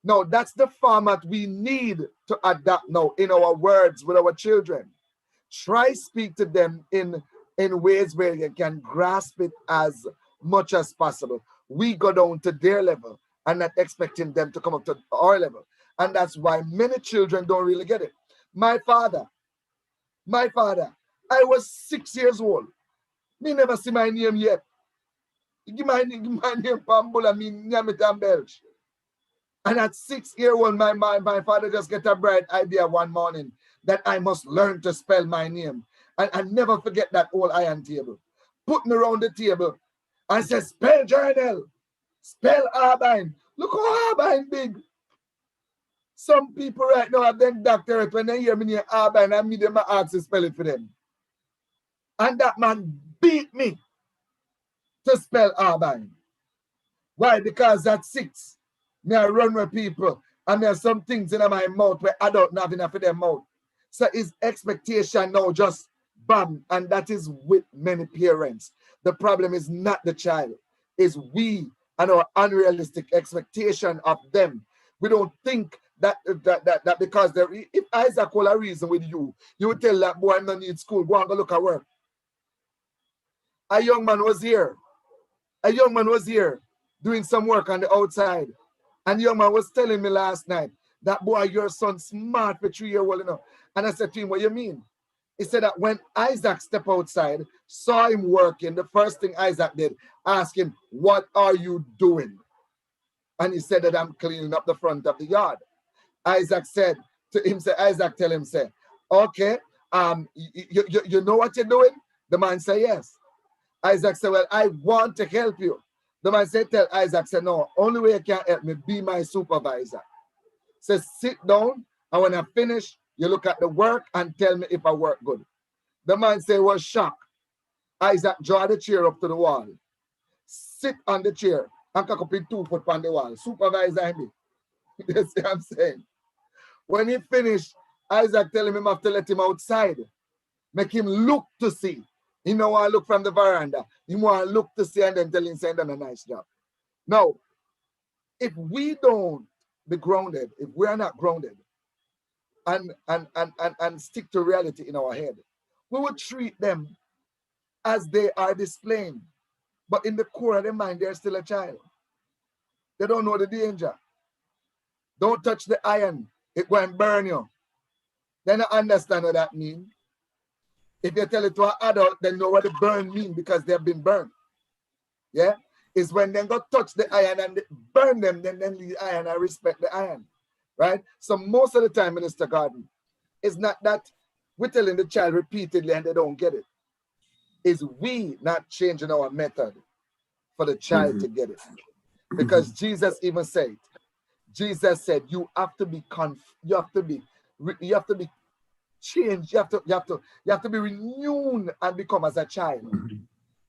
Now, that's the format we need to adapt now in our words with our children. Try speak to them in ways where you can grasp it as much as possible. We go down to their level and not expecting them to come up to our level. And that's why many children don't really get it. My father, I was 6 years old. Me never see my name yet. Give my name Pambula, me Nyamit and Belch. And at 6 years old, my father just get a bright idea one morning that I must learn to spell my name. And I never forget that old iron table. Put me around the table and say, spell journal, spell Arbine. Look how Arbine big. Some people right now have done doctorate when they hear me name Arbine and me them ask to spell it for them. And that man beat me to spell Arbine. Why? Because at 6, me I run with people and there are some things in my mouth where I don't have enough in their mouth. So his expectation now just bam, and that is with many parents. The problem is not the child, it's we and our unrealistic expectation of them. We don't think that because if Isaac will reason with you, you would tell that boy I don't need school, go and go look at work. A young man was here doing some work on the outside. And the young man was telling me last night that, boy, your son smart for 3 years old enough. And I said to him, what you mean? He said that when Isaac stepped outside, saw him working, the first thing Isaac did, asked him, what are you doing? And he said that I'm cleaning up the front of the yard. Isaac said to him, Isaac tell him, say, okay, you know what you're doing? The man said, yes. Isaac said, well, I want to help you. The man said, tell Isaac, say, no, only way you can help me, be my supervisor. Say, sit down, and when I finish, you look at the work and tell me if I work good. The man said, was shocked. Isaac draw the chair up to the wall, sit on the chair, and cock up his 2 foot on the wall. Supervisor me. You see what I'm saying? When he finished, Isaac tell him have to let him outside. Make him look to see. He don't want to look from the veranda. He want to look to see and then tell him say done a nice job. Now, if we don't be grounded, if we are not grounded and stick to reality in our head, we will treat them as they are displaying. But in the core of their mind, they're still a child. They don't know the danger. Don't touch the iron. It will burn you. They don't understand what that means. If you tell it to an adult, they know what the burn means because they've been burned. Yeah? It's when they go touch the iron and burn them, then the iron, I respect the iron. Right? So most of the time, Minister Garden, it's not that we're telling the child repeatedly and they don't get it. It's we not changing our method for the child to get it. Because Jesus even said, you have to be changed. You have to be renewed and become as a child.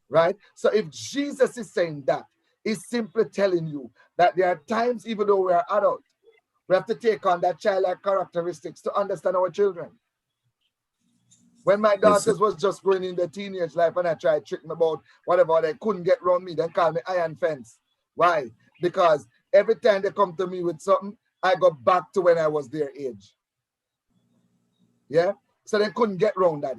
Right? So if Jesus is saying that, he's simply telling you that there are times, even though we are adults, We have to take on that childlike characteristics to understand our children. When my daughters was just going in their teenage life and I tried to trick them about whatever, they couldn't get around me, then call me iron fence. Why? Because every time they come to me with something, I go back to when I was their age. Yeah? So they couldn't get around that.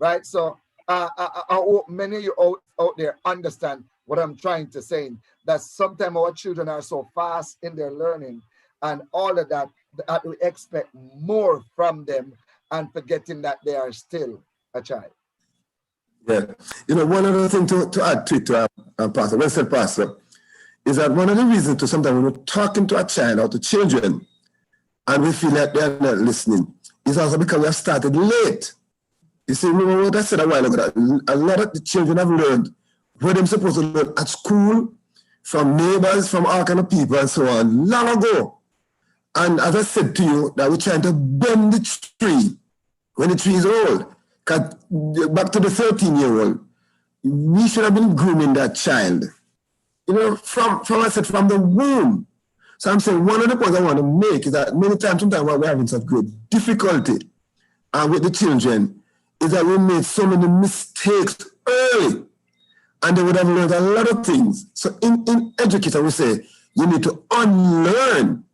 Right? So I hope many of you out there understand what I'm trying to say. That sometimes our children are so fast in their learning and all of that we expect more from them and forgetting that they are still a child. Yeah. You know, one other thing to add to it, Pastor, well said, Pastor, is that one of the reasons to sometimes when we're talking to a child or to children and we feel like they're not listening is also because we have started late. You see, remember what I said a while ago, that a lot of the children have learned what they're supposed to learn at school, from neighbors, from all kind of people and so on, long ago. And as I said to you, that we're trying to bend the tree when the tree is old. Because back to the 13-year-old, we should have been grooming that child. You know, from the womb. So I'm saying one of the points I want to make is that many times, sometimes when we're having such great difficulty with the children, is that we made so many mistakes early. And they would have learned a lot of things. So in education, we say, you need to unlearn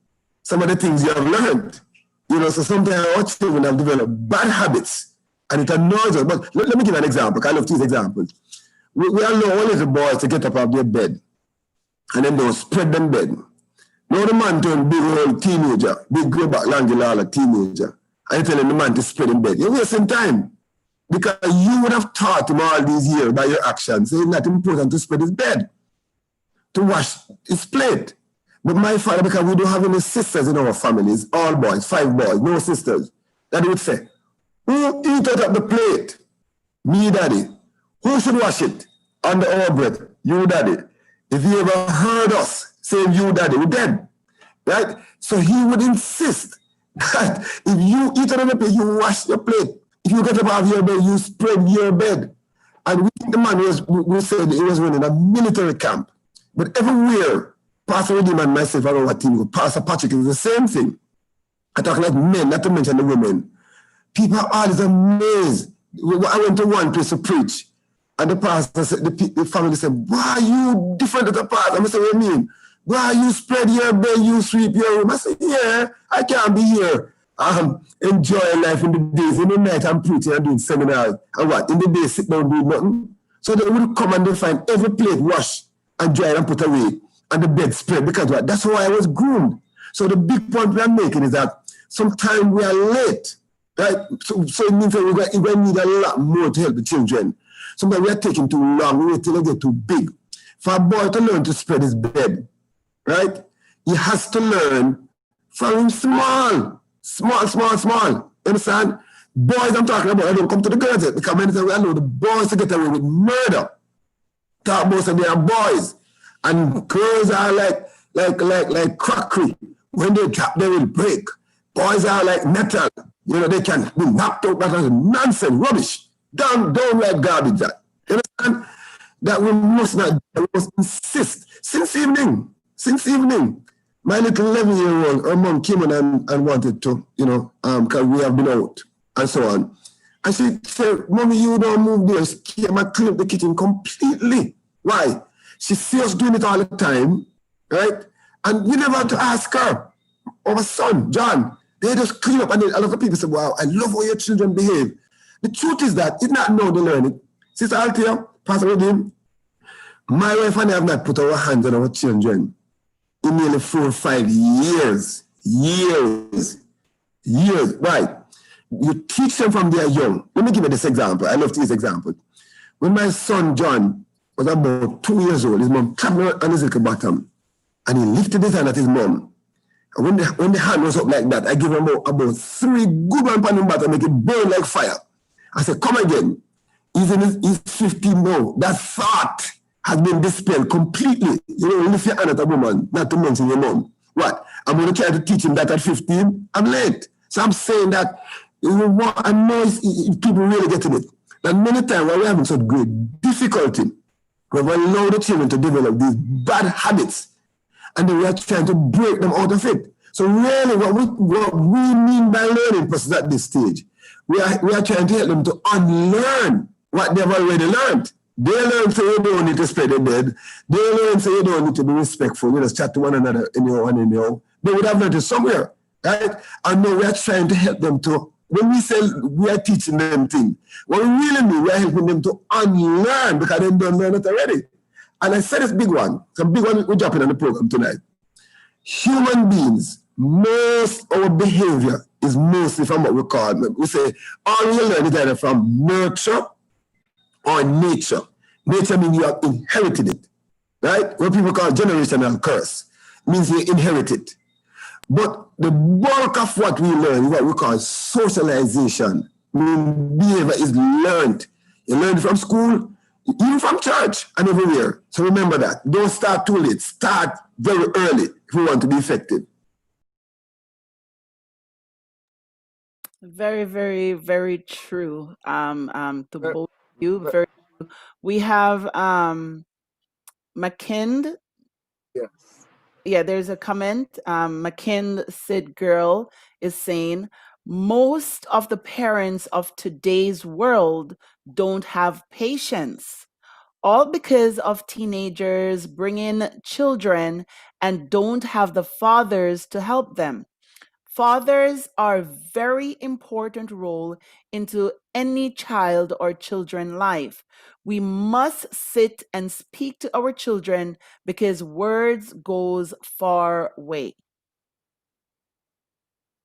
some of the things you have learned. You know, so sometimes our children have developed bad habits and it annoys us. But let me give an example. I love these examples. We allow all little boys to get up out of their bed and then they'll spread them bed. Now the man turned big old teenager, big grow back Langilala teenager, and telling the man to spread in bed. You're wasting time. Because you would have taught him all these years by your actions, it's not important to spread his bed, to wash his plate. But my father, because we don't have any sisters in our families, all boys, 5 boys, no sisters, that would say, who eat out of the plate? Me, daddy. Who should wash it? Under our breath? You, daddy. If you ever heard us saying you, daddy, we're dead. Right? So he would insist that if you eat out of the plate, you wash your plate. If you get up out of your bed, you spread your bed. And we think the man we said he was running a military camp. But everywhere, Pastor Redeem and myself and our team, Pastor Patrick, is the same thing. I talk like men, not to mention the women. People are always amazed. I went to one place to preach, and the pastor said, the family said, why are you different than the pastor? I said, what do you mean? Why you spread your bed, you sweep your room? I said, yeah, I can't be here. Enjoying life in the days. In the night, I'm preaching and doing seminars. And what? In the day, sit down doing nothing. So they would come and they find every plate washed and dried and put away, and the bed spread. Because what? That's how I was groomed. So the big point we are making is that sometimes we are late, right? So it means that we're going to need a lot more to help the children. Sometimes we are taking too long. We wait till they get too big. For a boy to learn to spread his bed, right? He has to learn from small. Small. Understand? Boys I'm talking about, I don't come to the girls yet, because many times we allow the boys to get away with murder. Talk about say they are boys. And girls are like crockery. When they drop, they will break. Boys are like metal. You know, they can be knocked out. That is nonsense, rubbish. Don't like garbage that. You understand? That we must not, we must insist. Since evening, my little 11-year-old, her mom came in and wanted to, you know, because we have been out and so on. And she said, Mommy, you don't move there. She came and cleaned up the kitchen completely. Why? She sees us doing it all the time, right? And we never had to ask her. Our son, John, they just clean up. And then a lot of people say, wow, I love how your children behave. The truth is that it's not now they learn it. Sister Althea, Pastor Redeem, my wife and I have not put our hands on our children in nearly 4 or 5 years. Right? You teach them from they are young. Let me give you this example. I love this example. When my son John was about 2 years old, his mom tapped him on his little bottom, and he lifted his hand at his mom. And when the hand was up like that, I gave him about 3 good ones on his bottom, make it burn like fire. I said, come again. He's 15 now. That thought has been dispelled completely. You know, lift your hand at a woman, not to mention your mom. What? I'm going to try to teach him that at 15? I'm late. So I'm saying that, you know what, I know if people really getting it. That many times when we're having such great difficulty, we've allowed the children to develop these bad habits, and then we are trying to break them out of it. So really what we mean by learning process at this stage, we are trying to help them to unlearn what they've already learned. They learn so you don't need to spread the dead. They learn so you don't need to be respectful. You just chat to one another anyhow. They would have learned it somewhere, right? And now we are trying to help them to, when we say we are teaching them things, what we really mean, we are helping them to unlearn because they don't learn it already. And I said this big one, it's a big one we're dropping on the program tonight. Human beings, most our behavior is mostly from what we call, we say, all we learn is either from nurture or nature. Nature means you have inherited it, right? What people call generational curse means you inherit it. But the bulk of what we learn is what we call socialization. Behavior is learned. You learn it from school, even from church and everywhere. So remember that. Don't start too late. Start very early if you want to be effective. Very, very, very true. To both of you, very true. We have McKind. Yes. Yeah, there's a comment. McKind Sid Girl is saying most of the parents of today's world don't have patience, all because of teenagers bringing children and don't have the fathers to help them. Fathers are a very important role into any child or children life. We must sit and speak to our children because words goes far way.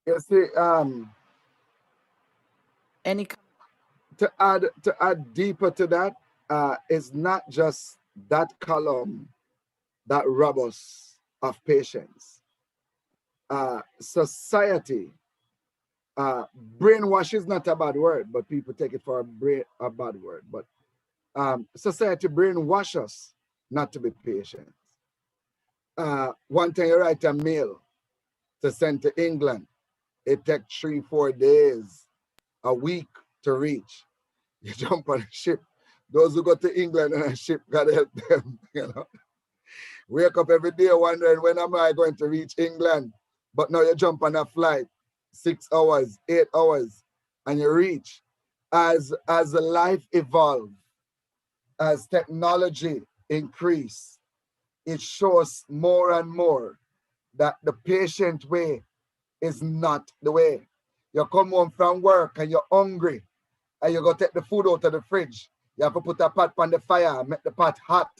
You see, Any to add deeper to that, it's not just that column that robs us of patience. Society, brainwash is not a bad word, but people take it for a bad word. But society brainwash us not to be patient. One time you write a mail to send to England, it takes 3-4 days, a week to reach. You jump on a ship. Those who go to England on a ship, gotta help them, you know. Wake up every day wondering, when am I going to reach England? But now you jump on a flight, 6 hours, 8 hours, and you reach. As life evolves, as technology increase, it shows more and more that the patient way is not the way. You come home from work and you're hungry, and you go take the food out of the fridge. You have to put a pot on the fire, make the pot hot,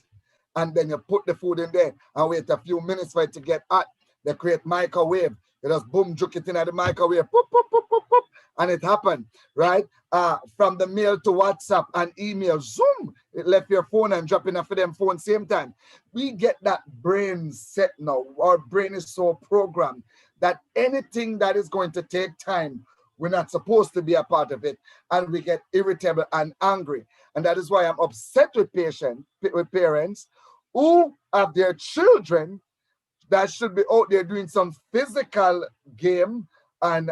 and then you put the food in there and wait a few minutes for it to get hot. They create microwave. You just boom, juke it in at the microwave, poop, poop, poop, poop, poop, and it happened, right? From the mail to WhatsApp and email, zoom, it left your phone and dropping off for them phone same time. We get that brain set now. Our brain is so programmed that anything that is going to take time, we're not supposed to be a part of it, and we get irritable and angry. And that is why I'm upset with parents who have their children that should be out there doing some physical game and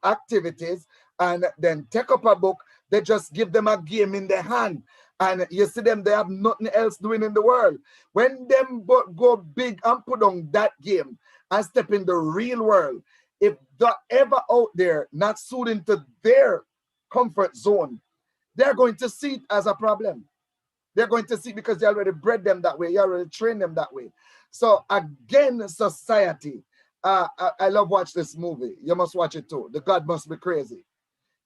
activities, and then take up a book. They just give them a game in their hand, and you see them, they have nothing else doing in the world. When them go big and put on that game and step in the real world, if they're ever out there not suiting to their comfort zone, they're going to see it as a problem. They're going to see, because you already bred them that way, you already trained them that way. So again, society, I love watch this movie. You must watch it too. The God Must Be Crazy.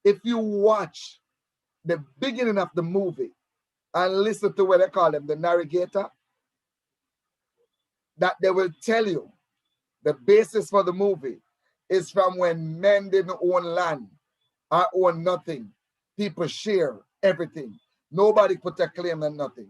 If you watch the beginning of the movie and listen to what they call them, the narrator, that they will tell you the basis for the movie is from when men didn't own land or own nothing. People share everything. Nobody put a claim on nothing.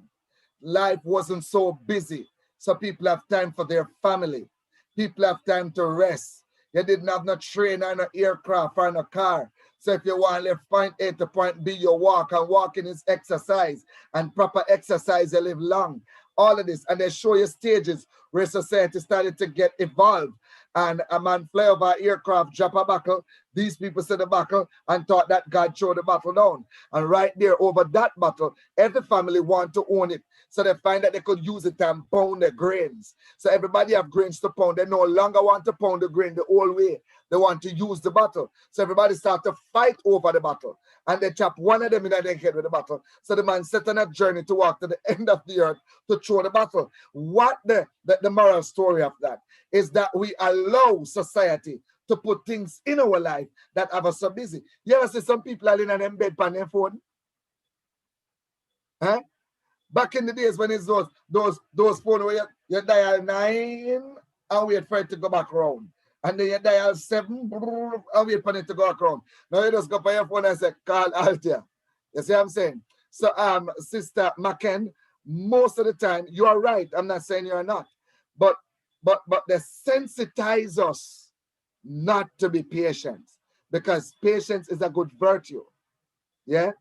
Life wasn't so busy, so people have time for their family. People have time to rest. You didn't have no train or no aircraft or no car. So if you want to live point A to point B, you walk, and walking is exercise, and proper exercise, you live long. All of this, and they show you stages where society started to get evolved. and a man fly over an aircraft, drop a buckle. These people said the buckle and thought that God threw the battle down. And right there over that battle, every family want to own it. So they find that they could use it and pound their grains. So everybody have grains to pound. They no longer want to pound the grain the whole way. They want to use the battle. So everybody start to fight over the battle. And they chop one of them in their head with the battle. So the man set on a journey to walk to the end of the earth to throw the battle. What the moral story of that is that we allow society to put things in our life that have us so busy. You ever see some people are in an bed on their phone? Huh? Back in the days when it's those phones where you dial 9 and wait for it to go back around. And then you dial 7 and wait for it to go around. Now you just go for your phone and say, call Altia. You see what I'm saying? So Sister Maken, most of the time, you are right. I'm not saying you're not. But they sensitize us not to be patient, because patience is a good virtue. Yeah?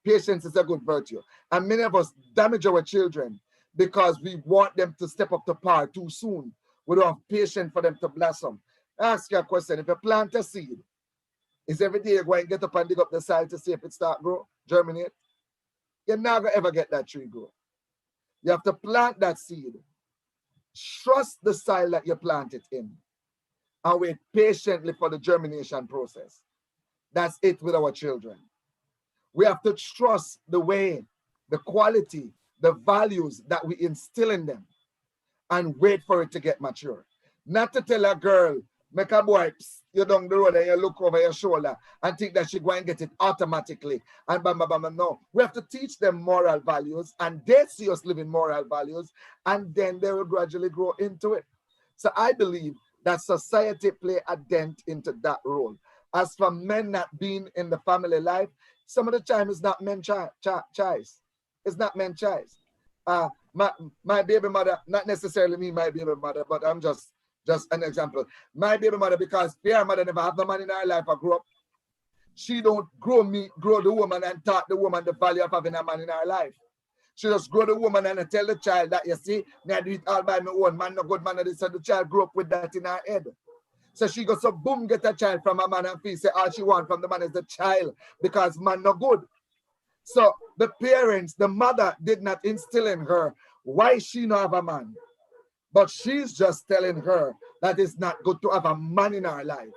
Patience is a good virtue. And many of us damage our children because we want them to step up to par too soon. We don't have patience for them to blossom. I ask you a question. If you plant a seed, is every day you're going to get up and dig up the soil to see if it start grow, germinate? You're not going to ever get that tree grow. You have to plant that seed. Trust the soil that you plant it in and wait patiently for the germination process. That's it with our children. We have to trust the way, the quality, the values that we instill in them and wait for it to get mature. Not to tell a girl, make a boy, you down the road and you look over your shoulder and think that she's going to get it automatically. And bam, bam, bam, no. We have to teach them moral values, and they see us living moral values, and then they will gradually grow into it. So I believe that society play a dent into that role. As for men not being in the family life, some of the time it's not men's choice. It's not men's choice. My baby mother, not necessarily me, my baby mother, but I'm just an example. My baby mother, because her mother never have no man in her life or grew up, she don't grow the woman and taught the woman the value of having a man in her life. She just grow the woman and tell the child that, you see, I do it all by my own, man, no good man. So the child grew up with that in her head. So she goes, so boom, get a child from a man and feel say all she wants from the man is the child because man no good. So the parents, the mother did not instill in her why she not have a man. But she's just telling her that it's not good to have a man in her life.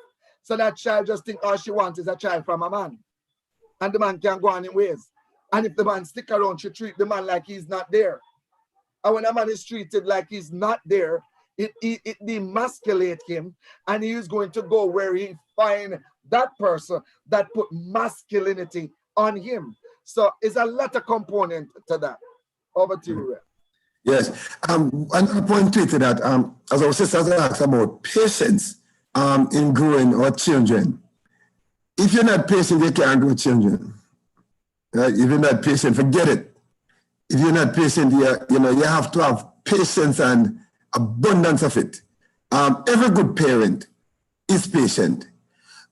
So that child just think all she wants is a child from a man. And the man can go on in ways. And if the man stick around, she treat the man like he's not there. And when a man is treated like he's not there, it demasculates him, and he is going to go where he find that person that put masculinity on him. So it's a lot of component to that. Over to you, Ray. Yes, and a point to that, as our sisters asked about patience in growing our children. If you're not patient, you can't grow children. Right? If you're not patient, forget it. If you're not patient, you have to have patience and abundance of it. Every good parent is patient,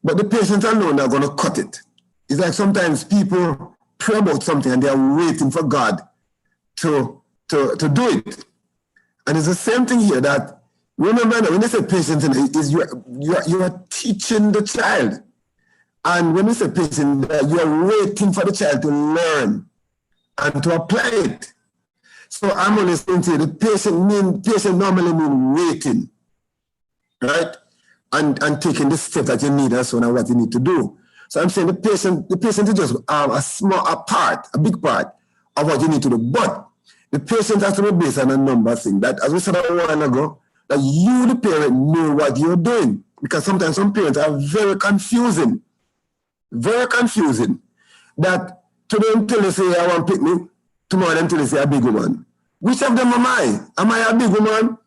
but the patience alone are going to cut it. It's like sometimes people pray about something and they are waiting for God to do it. And it's the same thing here, that remember when they say patience, is you are teaching the child. And when you say patience, you are waiting for the child to learn and to apply it. So I'm only saying to you, the patient normally means waiting, right? And taking the step that you need as soon as what you need to do. So I'm saying the patient is just a big part of what you need to do. But the patient has to be based on a number of things. That, as we said a while ago, that you, the parent, know what you're doing. Because sometimes some parents are very confusing. Very confusing. That today until they say, I want to pick me, tomorrow until they say a big woman. Which of them am I? Am I a big woman?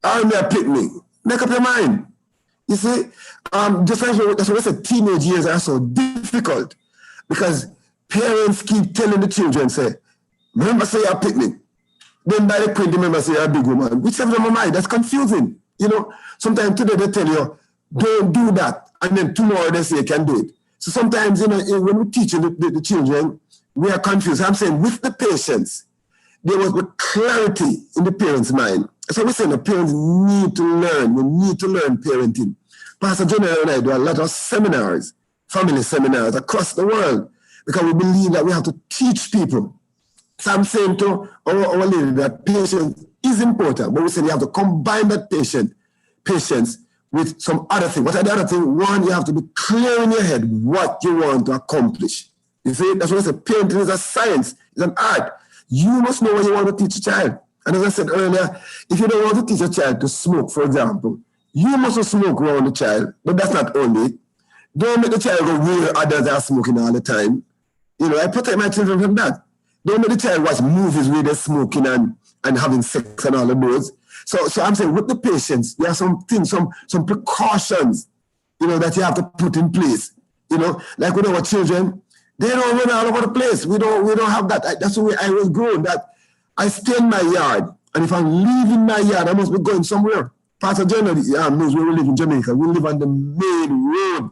Or am I a pick me? Make up your mind. You see, just as we said, teenage years are so difficult because parents keep telling the children, say, remember say you're a pick me. Then by the point, remember say you're a big woman. Which of them am I? That's confusing. You know, sometimes today they tell you, don't do that. And then tomorrow they say you can do it. So sometimes, when we teach the children, we are confused. I'm saying with the patience, there must be clarity in the parents' mind. So we say the parents need to learn. We need to learn parenting. Pastor General and I do a lot of seminars, family seminars across the world, because we believe that we have to teach people. So I'm saying to our lady that patience is important, but we say you have to combine that patience with some other thing. What are the other thing? One, you have to be clear in your head what you want to accomplish. You see, that's what I say. Parenting is a science, it's an art. You must know what you want to teach a child. And as I said earlier, if you don't want to teach a child to smoke, for example, you must smoke around the child, but that's not only it. Don't make the child go where others are smoking all the time. You know, I protect my children from that. Don't make the child watch movies where they're smoking and having sex and all of those. So I'm saying with the patients, there are some things, some precautions, you know, that you have to put in place. You know, like with our children, they don't run all over the place. We don't have that. That's the way I was grown, that I stay in my yard. And if I'm leaving my yard, I must be going somewhere. Pastor General knows where we live in Jamaica. We live on the main road,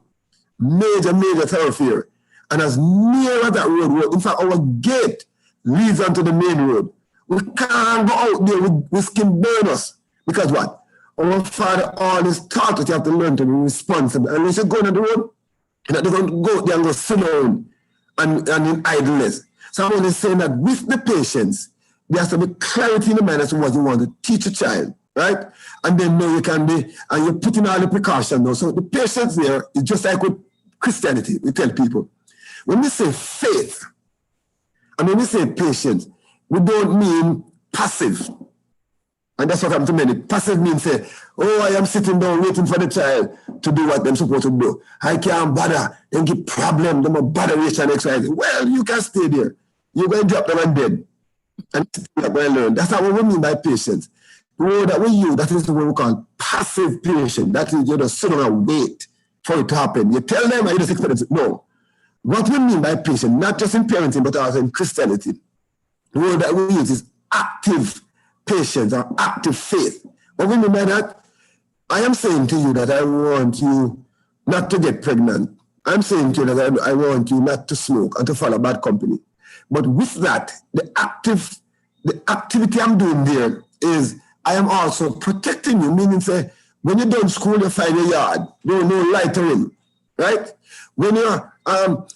major thoroughfare. And as near as that road, in fact, our gate leads onto the main road. We can't go out there with skin burn us. Because what? Our father always taught us you have to learn to be responsible. And when you go on the road, you're not going to go there and go sit down and in idleness. So I'm only saying that with the patience, there has to be clarity in the mind as to what you want to teach a child, right? And then know you can be, and you're putting all the precautions now. So the patience there is just like with Christianity. We tell people, when we say faith, and when we say patience, we don't mean passive. And that's what happened to many. Passive means say, oh, I am sitting down waiting for the child to do what they're supposed to do. I can't bother. They give problem. They must bother H and X, Y. Well, you can stay there. You're going to drop them and dead. And you're going to learn. That's not what we mean by patience. The word that we use, that is the word we call passive patience. That is, you just sit down and wait for it to happen. You tell them and you just expect it. No. What we mean by patience, not just in parenting, but also in Christianity, the word that we use is active patience or active faith. What we mean by that? I am saying to you that I want you not to get pregnant. I'm saying to you that I want you not to smoke and to follow bad company. But with that, the activity I'm doing there is I am also protecting you, meaning say, when you're done school, you find your yard, no littering, right? When you're,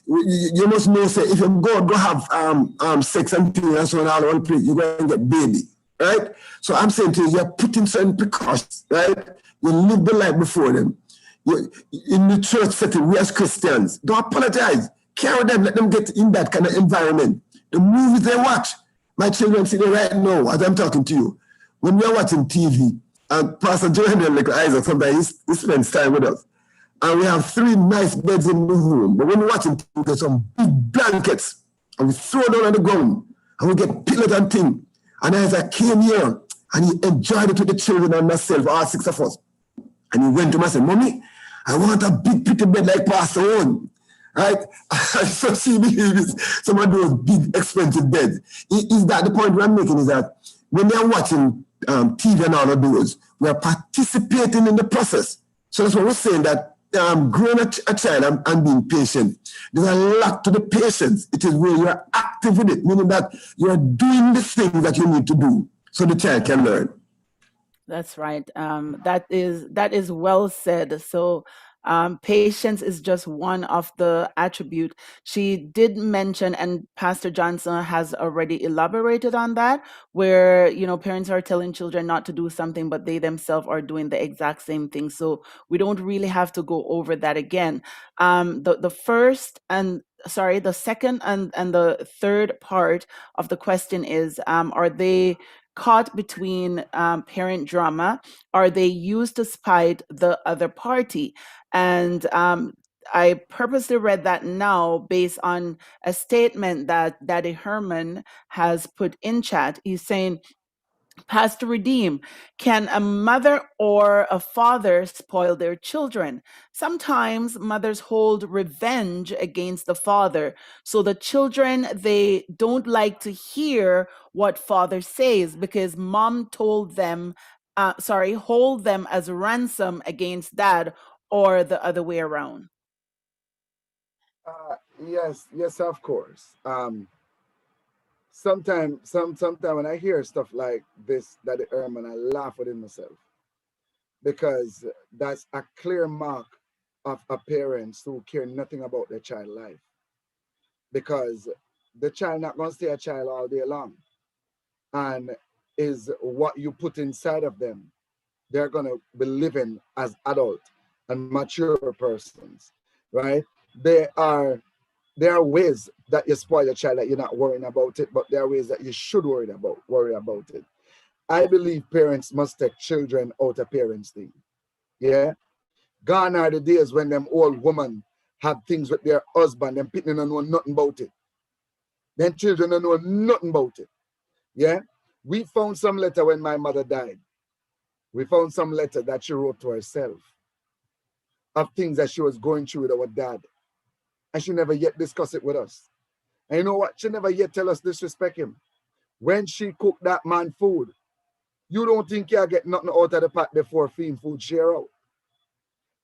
you must know, say, if you go have sex and things and so on all over the place, you're going to get baby, right? So I'm saying to you, you're putting certain precautions, right? You live the life before them. In the church setting, we as Christians, don't apologize. Carry them, let them get in that kind of environment. The movies they watch, my children see there right now as I'm talking to you. When we're watching TV, and Pastor Joanne and little Isaac, sometimes he spends time with us. And we have 3 nice beds in the room. But when we're watching TV, we get some big blankets, and we throw them on the ground, and we get pillows and things. And Isaac came here, and he enjoyed it with the children and myself, all 6 of us. And he went to me and said, Mommy, I want a big pretty bed like Pastor Owen. Right? So she believes some of those big expensive beds. Is that the point we're making is that when they're watching TV and all of those, we're participating in the process. So that's what we're saying, that growing a child and being patient, there's a lot to the patience. It is where you're active with it, meaning that you're doing the things that you need to do so the child can learn. That's right. That is well said. So patience is just one of the attribute. She did mention, and Pastor Johnson has already elaborated on that, where, you know, parents are telling children not to do something, but they themselves are doing the exact same thing. So we don't really have to go over that again. The second and the third part of the question is, are they caught between parent drama? Are they used to spite the other party? And I purposely read that now based on a statement that Daddy Herman has put in chat. He's saying, Pastor Redeem, can a mother or a father spoil their children? Sometimes mothers hold revenge against the father. So the children, they don't like to hear what father says because mom told them, hold them as ransom against dad, or the other way around. Yes, of course. Sometime when I hear stuff like this, Daddy Herman, I laugh within myself, because that's a clear mark of a parents who care nothing about their child life, because the child not going to stay a child all day long, and is what you put inside of them. They're going to be living as adult and mature persons, right? There are ways that you spoil a child that you're not worrying about it, but there are ways that you should worry about it. I believe parents must take children out of parenting. Yeah. Gone are the days when them old women have things with their husband and people don't know nothing about it. Then children don't know nothing about it. Yeah. We found some letter when my mother died. We found some letter that she wrote to herself of things that she was going through with our dad. And she never yet discussed it with us. And you know what? She never yet tell us disrespect him. When she cooked that man food, you don't think he'll get nothing out of the pot before feeding food share out.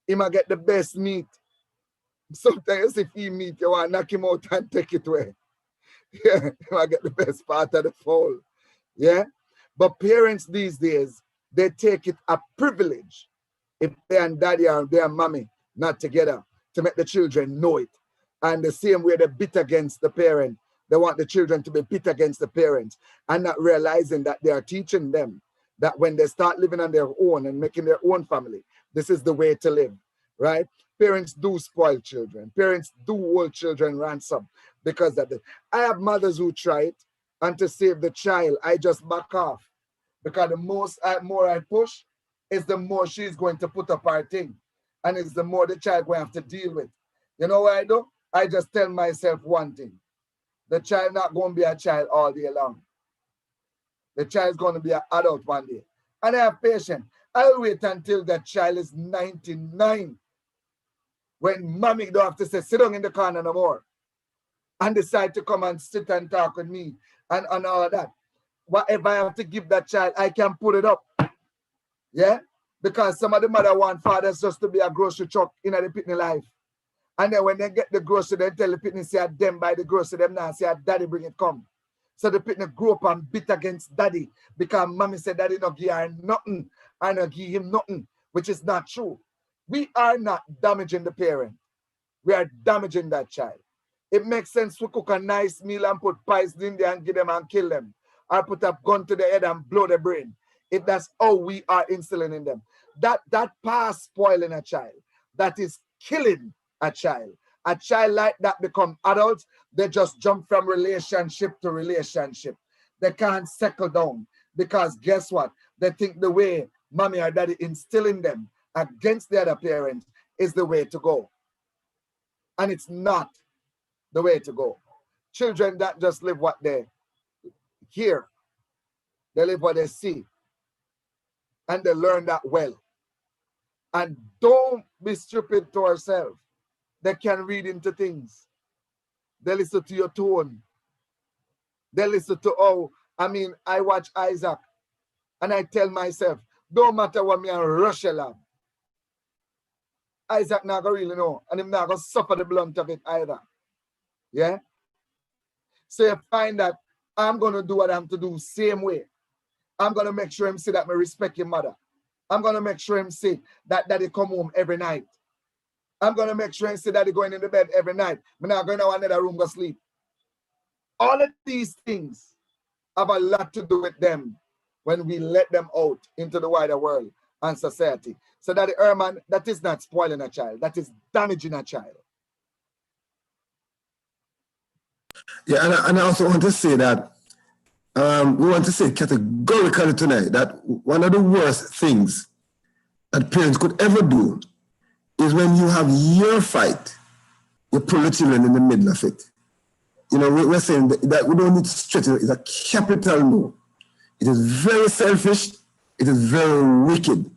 He might get the best meat. Sometimes if he meat, you want to knock him out and take it away. Yeah, he might get the best part of the fowl. Yeah? But parents these days, they take it a privilege if they and daddy or their mommy not together to make the children know it. And the same way they're bit against the parent, they want the children to be bit against the parents, and not realizing that they are teaching them that when they start living on their own and making their own family, this is the way to live, right? Parents do spoil children. Parents do hold children ransom because of it. I have mothers who try it, and to save the child, I just back off. Because the more I push, is the more she's going to put up her thing. And it's the more the child will have to deal with. You know what I do? I just tell myself one thing. The child not going to be a child all day long. The child's going to be an adult one day. And I have patience. I'll wait until that child is 99. When mommy don't have to say, sit down in the corner no more. And decide to come and sit and talk with me and all of that. Whatever I have to give that child, I can put it up. Yeah? Because some of the mother want fathers just to be a grocery truck in the pitney life. And then when they get the grocery, they tell the pitney, say, them buy the grocery, them now say, daddy bring it come. So the pitney grew up and bit against daddy because mommy said daddy not give her nothing and not give him nothing, which is not true. We are not damaging the parent. We are damaging that child. It makes sense to cook a nice meal and put poison in there and give them and kill them. Or put a gun to the head and blow the brain. If that's how we are instilling in them. That past spoiling a child. That is killing a child. A child like that become adults, they just jump from relationship to relationship. They can't settle down because guess what? They think the way mommy or daddy instilling them against the other parent is the way to go. And it's not the way to go. Children that just live what they hear. They live what they see. And they learn that well. And don't be stupid to yourself. They can read into things. They listen to your tone. They listen to, I watch Isaac and I tell myself, don't matter what me and Russia love. Isaac not gonna really know, and him not gonna suffer the blunt of it either. Yeah? So you find that I'm gonna do what I'm to do same way. I'm gonna make sure him see that I respect his mother. I'm gonna make sure him see that daddy come home every night. I'm gonna make sure him see daddy going in the bed every night. I'm not going to another room go sleep. All of these things have a lot to do with them when we let them out into the wider world and society. So Daddy Herman, that is not spoiling a child. That is damaging a child. Yeah, and I also want to say that we want to say categorically tonight that one of the worst things that parents could ever do is when you have your fight, you pull the children in the middle of it. You know, we're saying that we don't need to stretch it. It's a capital no. It is very selfish. It is very wicked.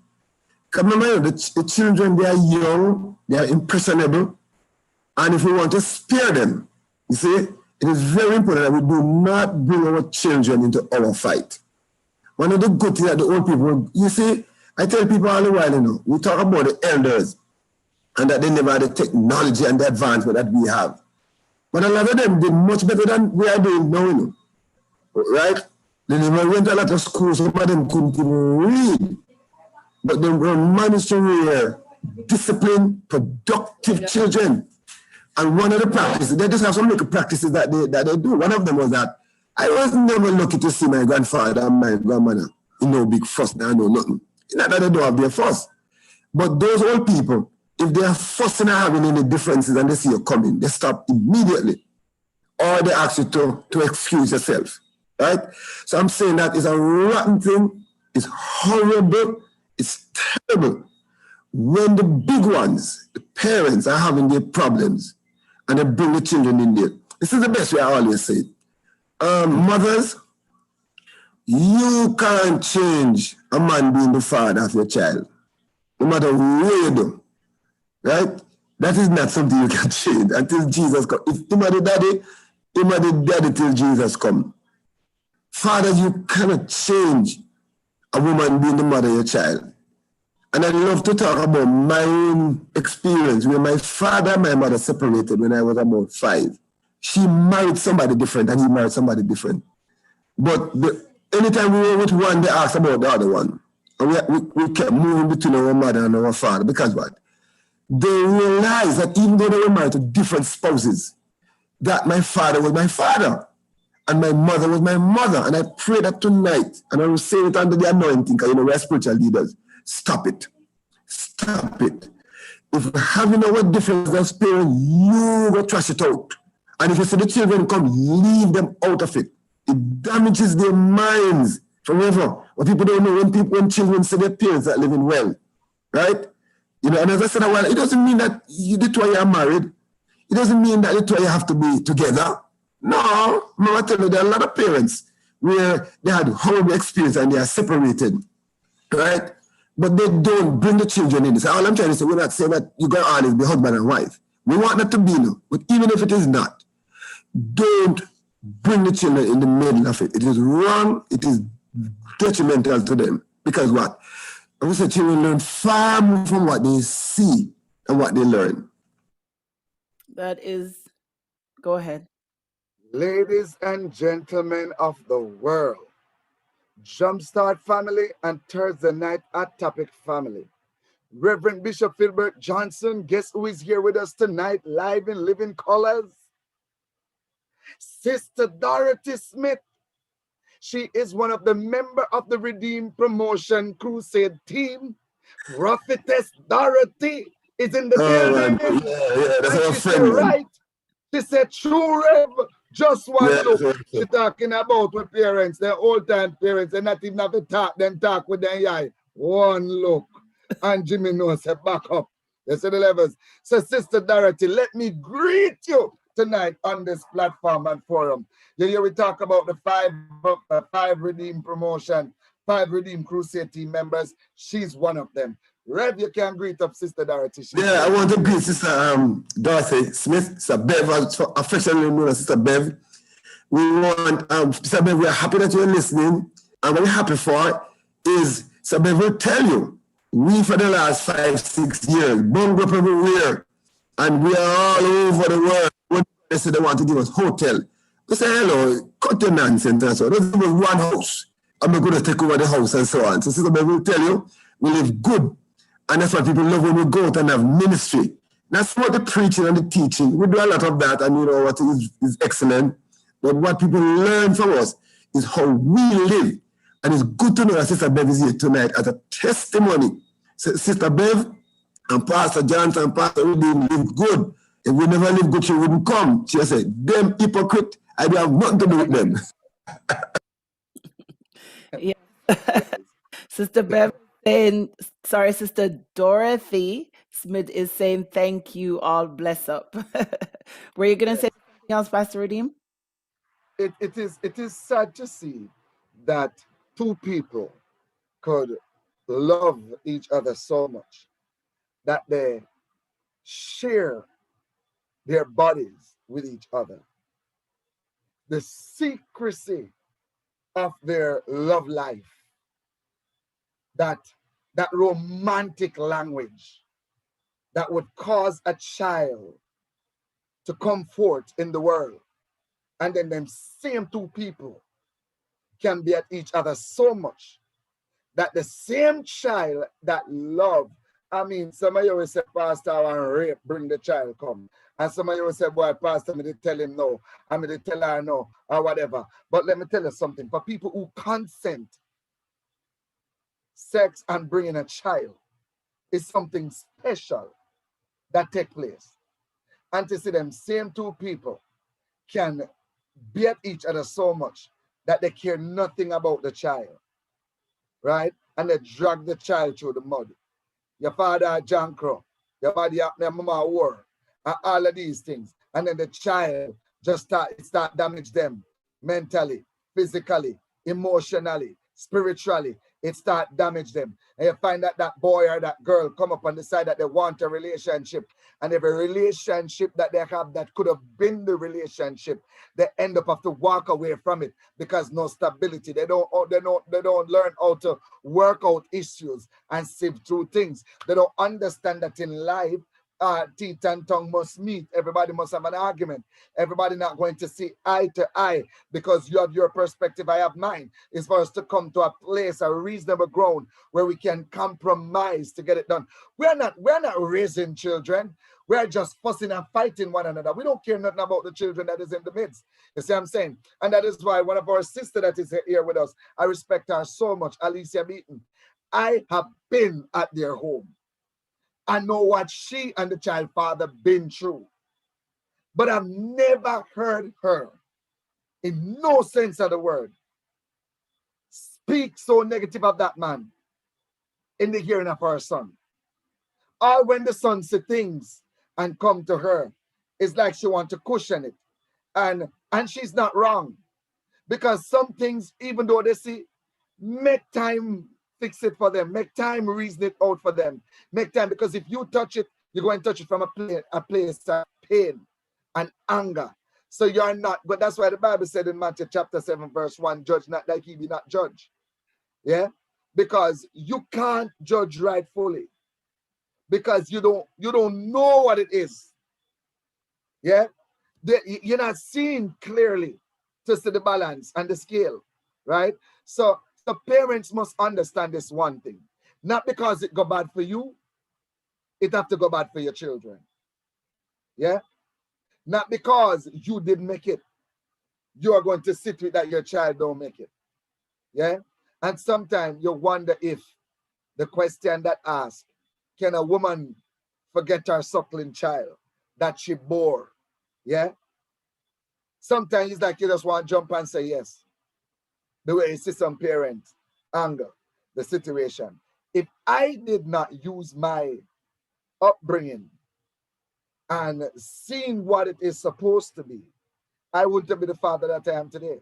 Because remember, the children, they are young, they are impressionable. And if we want to spare them, you see, it is very important that we do not bring our children into our fight. One of the good things that the old people, you see, I tell people all the while, you know, we talk about the elders and that they never had the technology and the advancement that we have. But a lot of them did much better than we are doing now, you know. right? They went to a lot of schools, some of them couldn't even read, but they managed to rear disciplined, productive children. And one of the practices, they just have some little practices that they do. One of them was that I was never lucky to see my grandfather and my grandmother in no big fuss, I know nothing. Not that they don't have their fuss. But those old people, if they are fussing and having any differences and they see you coming, they stop immediately. Or they ask you to excuse yourself. Right? So I'm saying that is a rotten thing, it's horrible, it's terrible. When the big ones, the parents, are having their problems and they bring the children in there. This is the best way I always say it. Mothers, you can't change a man being the father of your child, no matter what you do, right? That is not something you can change until Jesus comes. If him are the daddy, him are the daddy till Jesus comes. Fathers, you cannot change a woman being the mother of your child. And I'd love to talk about my own experience where my father and my mother separated when I was about 5. She married somebody different and he married somebody different. But anytime we were with one, they asked about the other one. And we kept moving between our mother and our father. Because what? They realized that even though they were married to different spouses, that my father was my father and my mother was my mother. And I pray that tonight, and I will say it under the anointing, because we're spiritual leaders. Stop it. Stop it. If we're having our difference as parents, you go trash it out. And if you see the children come, leave them out of it. It damages their minds forever. What people don't know, when children see their parents are living well, right? And as I said a while, it doesn't mean that the two of you are married. It doesn't mean that the two of you have to be together. No, I tell you, there are a lot of parents where they had horrible experience and they are separated, right? But they don't bring the children in. So all I'm trying to say, we're not saying that you got to always be husband and wife. We want that to be, but even if it is not, don't bring the children in the middle of it. It is wrong. It is detrimental to them. Because what? I would say children learn far more from what they see and what they learn. That is, go ahead. Ladies and gentlemen of the world, Jumpstart family and Thursday night at Topic family. Reverend Bishop Philbert Johnson, guess who is here with us tonight, live in living colors? Sister Dorothy Smith. She is one of the members of the Redeemed Promotion Crusade team. Prophetess Dorothy is in the building. That's and our she friend. said, right. She said, true Rev, just one look. She's talking about with parents, their old-time parents, they not even have to talk, them talk with their eye. One look. And Jimmy knows, said, back up. They said the levels. So Sister Dorothy, let me greet you tonight on this platform and forum. Here we talk about the five Redeemed Promotion, 5 Redeemed Crusade team members. She's one of them. Rev, you can greet up Sister Dorothy. I want to greet Sister Dorothy Smith, Sister Bev, affectionately known as Sister Bev. We want, Sister Bev, we are happy that you're listening. And what we're happy for is, Sister Bev will tell you, we for the last 5-6 years, bunged up everywhere, and we are all over the world. When they say they want to give us hotel, we say, hello, cut your nonsense and so on. Let's give us one house. I'm not going to take over the house and so on. So Sister Bev will tell you, we live good. And that's what people love when we go out and have ministry. That's what the preaching and the teaching. We do a lot of that, and what is excellent. But what people learn from us is how we live. And it's good to know that Sister Bev is here tonight as a testimony. Sister Bev and Pastor Johnson and Pastor Redeem live good. If we never live good, she wouldn't come. She said, them hypocrite, I don't have nothing to do with them. Yeah. Sister Bev saying, sorry, Sister Dorothy Smith is saying, thank you, all bless up. Were you going to say something else, Pastor Redeem? It is sad to see that 2 people could love each other so much that they share their bodies with each other. The secrecy of their love life, that romantic language that would cause a child to come forth in the world. And then them same 2 people can be at each other so much that the same child that love, I mean, some of you will say, Pastor, I want to rape, bring the child come. And some of you will say, boy, Pastor, me to tell him no. I mean, to tell her no, or whatever. But let me tell you something. For people who consent, sex and bringing a child is something special that take place. And to see them same two people can be at each other so much that they care nothing about the child, right? And they drag the child through the mud. Your father John Crow, your body up their mama war, and all of these things. And then the child just start damage them mentally, physically, emotionally, spiritually. It start damage them. And you find that that boy or that girl come up and decide that they want a relationship. And every relationship that they have that could have been the relationship, they end up have to walk away from it because no stability. They don't learn how to work out issues and sift through things. They don't understand that in life, teeth and tongue must meet. Everybody must have an argument. Everybody not going to see eye to eye because you have your perspective, I have mine. It's for us to come to a place, a reasonable ground where we can compromise to get it done. We're not raising children. We're just fussing and fighting one another. We don't care nothing about the children that is in the midst. You see what I'm saying? And that is why one of our sisters that is here with us, I respect her so much, Alicia Beaton. I have been at their home. I know what she and the child father been through. But I've never heard her, in no sense of the word, speak so negative of that man in the hearing of her son. Or when the son says things and come to her, it's like she wants to cushion it. And she's not wrong. Because some things, even though they see, make time fix it for them. Make time reason it out for them. Make time, because if you touch it, you're going to touch it from a place of pain and anger. So you're not, but that's why the Bible said in Matthew chapter 7, verse 1, judge not like ye be not judged. Yeah? Because you can't judge rightfully. Because you don't know what it is. Yeah? You're not seeing clearly to see the balance and the scale. Right? So the parents must understand this one thing. Not because it go bad for you, it have to go bad for your children. Yeah? Not because you didn't make it, you are going to sit with that your child don't make it. Yeah? And sometimes you wonder if the question that asks, can a woman forget her suckling child that she bore? Yeah? Sometimes it's like you just want to jump and say yes. The way you see some parents anger the situation. If I did not use my upbringing and seeing what it is supposed to be, I wouldn't be the father that I am today.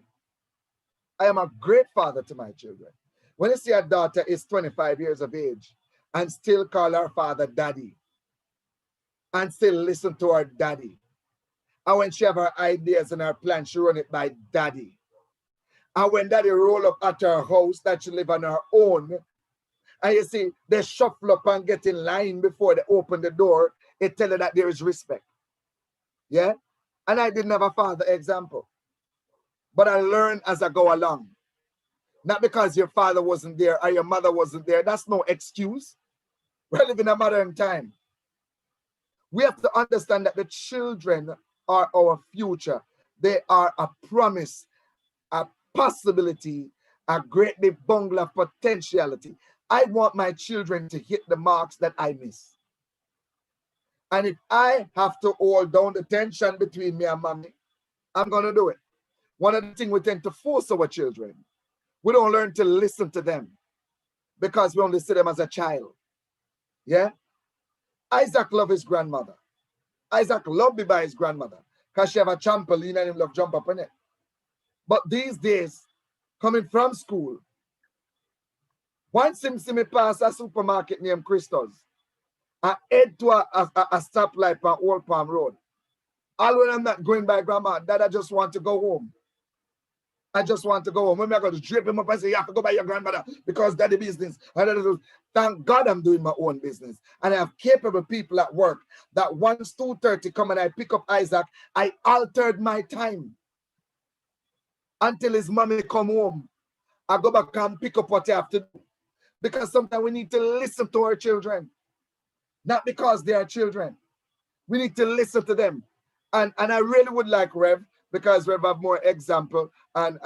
I am a great father to my children. When you see a daughter is 25 years of age and still call her father daddy and still listen to her daddy, and when she have her ideas and her plans, she run it by daddy. And when daddy roll up at her house that she live on her own, and you see, they shuffle up and get in line before they open the door, it tell her that there is respect. Yeah? And I didn't have a father example. But I learned as I go along. Not because your father wasn't there or your mother wasn't there. That's no excuse. We're living in a modern time. We have to understand that the children are our future. They are a promise, a possibility, a great big bundle of potentiality. I want my children to hit the marks that I miss. And if I have to hold down the tension between me and mommy, I'm going to do it. One of the things we tend to force our children, we don't learn to listen to them because we only see them as a child. Yeah? Isaac loved his grandmother. Isaac loved me by his grandmother because she have a trampoline and him love jump up in it. But these days, coming from school, once him see me pass a supermarket named Christos, I head to a stoplight on Old Palm Road. All when I'm not going by grandma, Dad, I just want to go home. I just want to go home. When I go to drape him up and say, you have to go by your grandmother because daddy business. Thank God I'm doing my own business. And I have capable people at work that once 2:30 come and I pick up Isaac, I altered my time until his mommy come home I go back and pick up what you have to do. Because sometimes we need to listen to our children. Not because they are children. We need to listen to them. And I really would like Rev, because Rev have more example and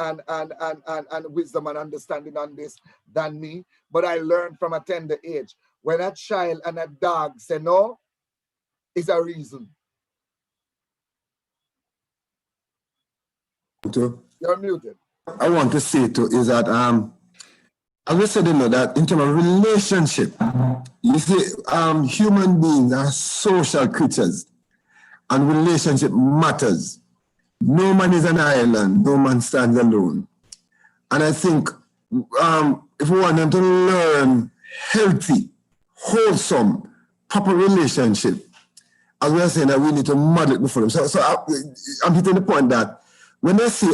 wisdom and understanding on this than me. But I learned from a tender age. When a child and a dog say no, it's a reason. You're muted. I want to say too is that as we said, that in terms of relationship, you see, human beings are social creatures, and relationship matters. No man is an island. No man stands alone. And I think if we want them to learn healthy, wholesome, proper relationship, as we are saying, that we need to model it before them. So I'm hitting the point that when they see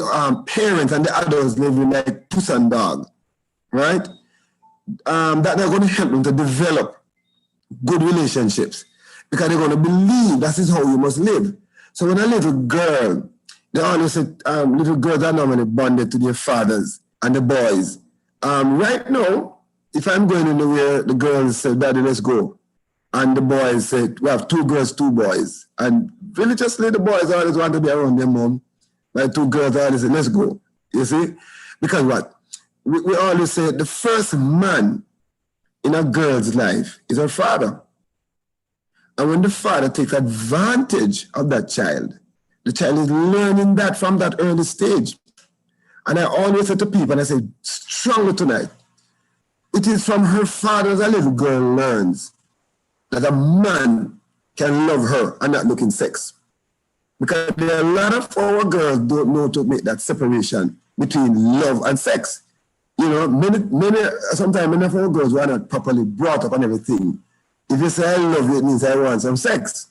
parents and the adults living like puss and dog, right? That they're going to help them to develop good relationships, because they're going to believe that is how you must live. So when a little girl, they always say little girls are normally bonded to their fathers and the boys. Right now, if I'm going in the way, the girls say, Daddy, let's go. And the boys say, we have 2 girls, 2 boys. And religiously, the boys always want to be around their mom. My 2 girls always say, let's go. You see? Because what? We always say the first man in a girl's life is her father. And when the father takes advantage of that child, the child is learning that from that early stage. And I always say to people, and I say strongly tonight, it is from her father that a little girl learns that a man can love her and not look in sex. Because there are a lot of our girls don't know to make that separation between love and sex. You know, sometimes many of our girls were not properly brought up and everything. If you say I love you, it means I want some sex.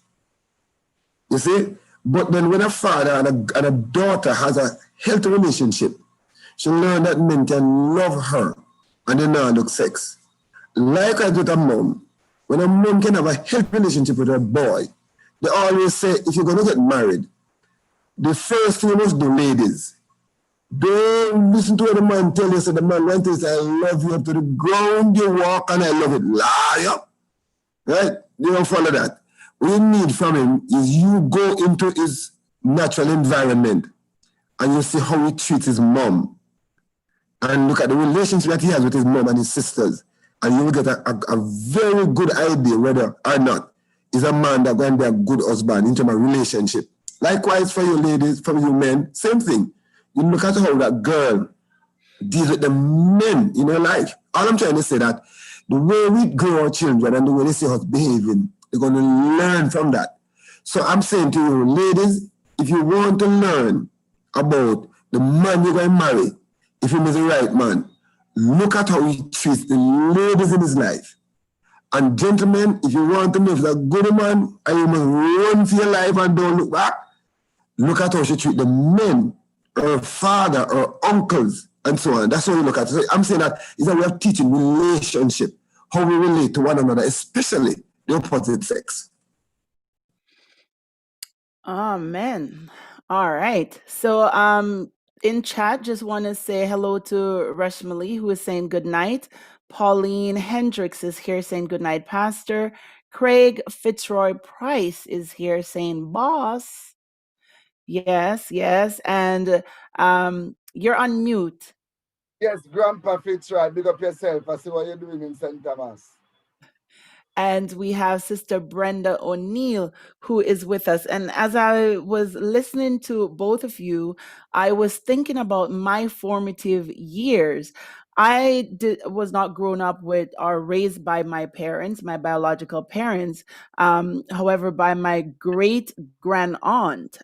You see? But then when a father and a daughter has a healthy relationship, she learn that men can love her and they not look sex. Likewise with a mom. When a mom can have a healthy relationship with her boy, they always say, if you're going to get married, the first thing you must do, ladies, don't listen to what the man tell you. So the man wants to say, I love you up to the ground you walk and I love it. Liar. Right? You don't follow that. What you need from him is you go into his natural environment and you see how he treats his mom. And look at the relationship that he has with his mom and his sisters. And you will get a very good idea whether or not is a man that going to be a good husband in terms of relationship. Likewise for you ladies, for you men, same thing. You look at how that girl deals with the men in her life. All I'm trying to say that the way we grow our children and the way they see us behaving, they're going to learn from that. So I'm saying to you, ladies, if you want to learn about the man you're going to marry, if he is the right man, look at how he treats the ladies in his life. And gentlemen, if you want to know if he's a good man and you must run for your life and don't look back, look at how she treats the men, her father, her uncles, and so on. That's how we look at it. So I'm saying that is a way of teaching relationship, how we relate to one another, especially the opposite sex. Amen. All right. So in chat, just want to say hello to Rashmali, who is saying good night. Pauline Hendricks is here saying good night, Pastor. Craig Fitzroy Price is here saying boss. Yes, yes. And you're on mute. Yes, Grandpa Fitzroy, big up yourself. I see what you're doing in St. Thomas. And we have Sister Brenda O'Neill, who is with us. And as I was listening to both of you, I was thinking about my formative years. I was not grown up with or raised by my parents, my biological parents, however, by my great grand aunt.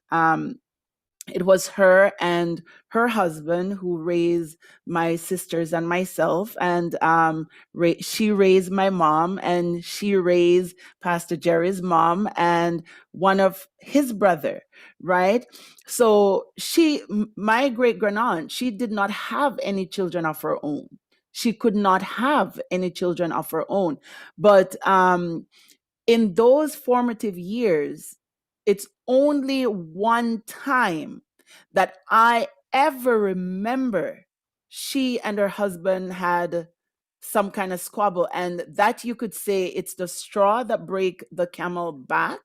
It was her and her husband who raised my sisters and myself, and she raised my mom, and she raised Pastor Jerry's mom and one of his brother, right? So my great grand aunt, she did not have any children of her own. She could not have any children of her own. But in those formative years, it's only one time that I ever remember she and her husband had some kind of squabble, and that you could say it's the straw that break the camel back,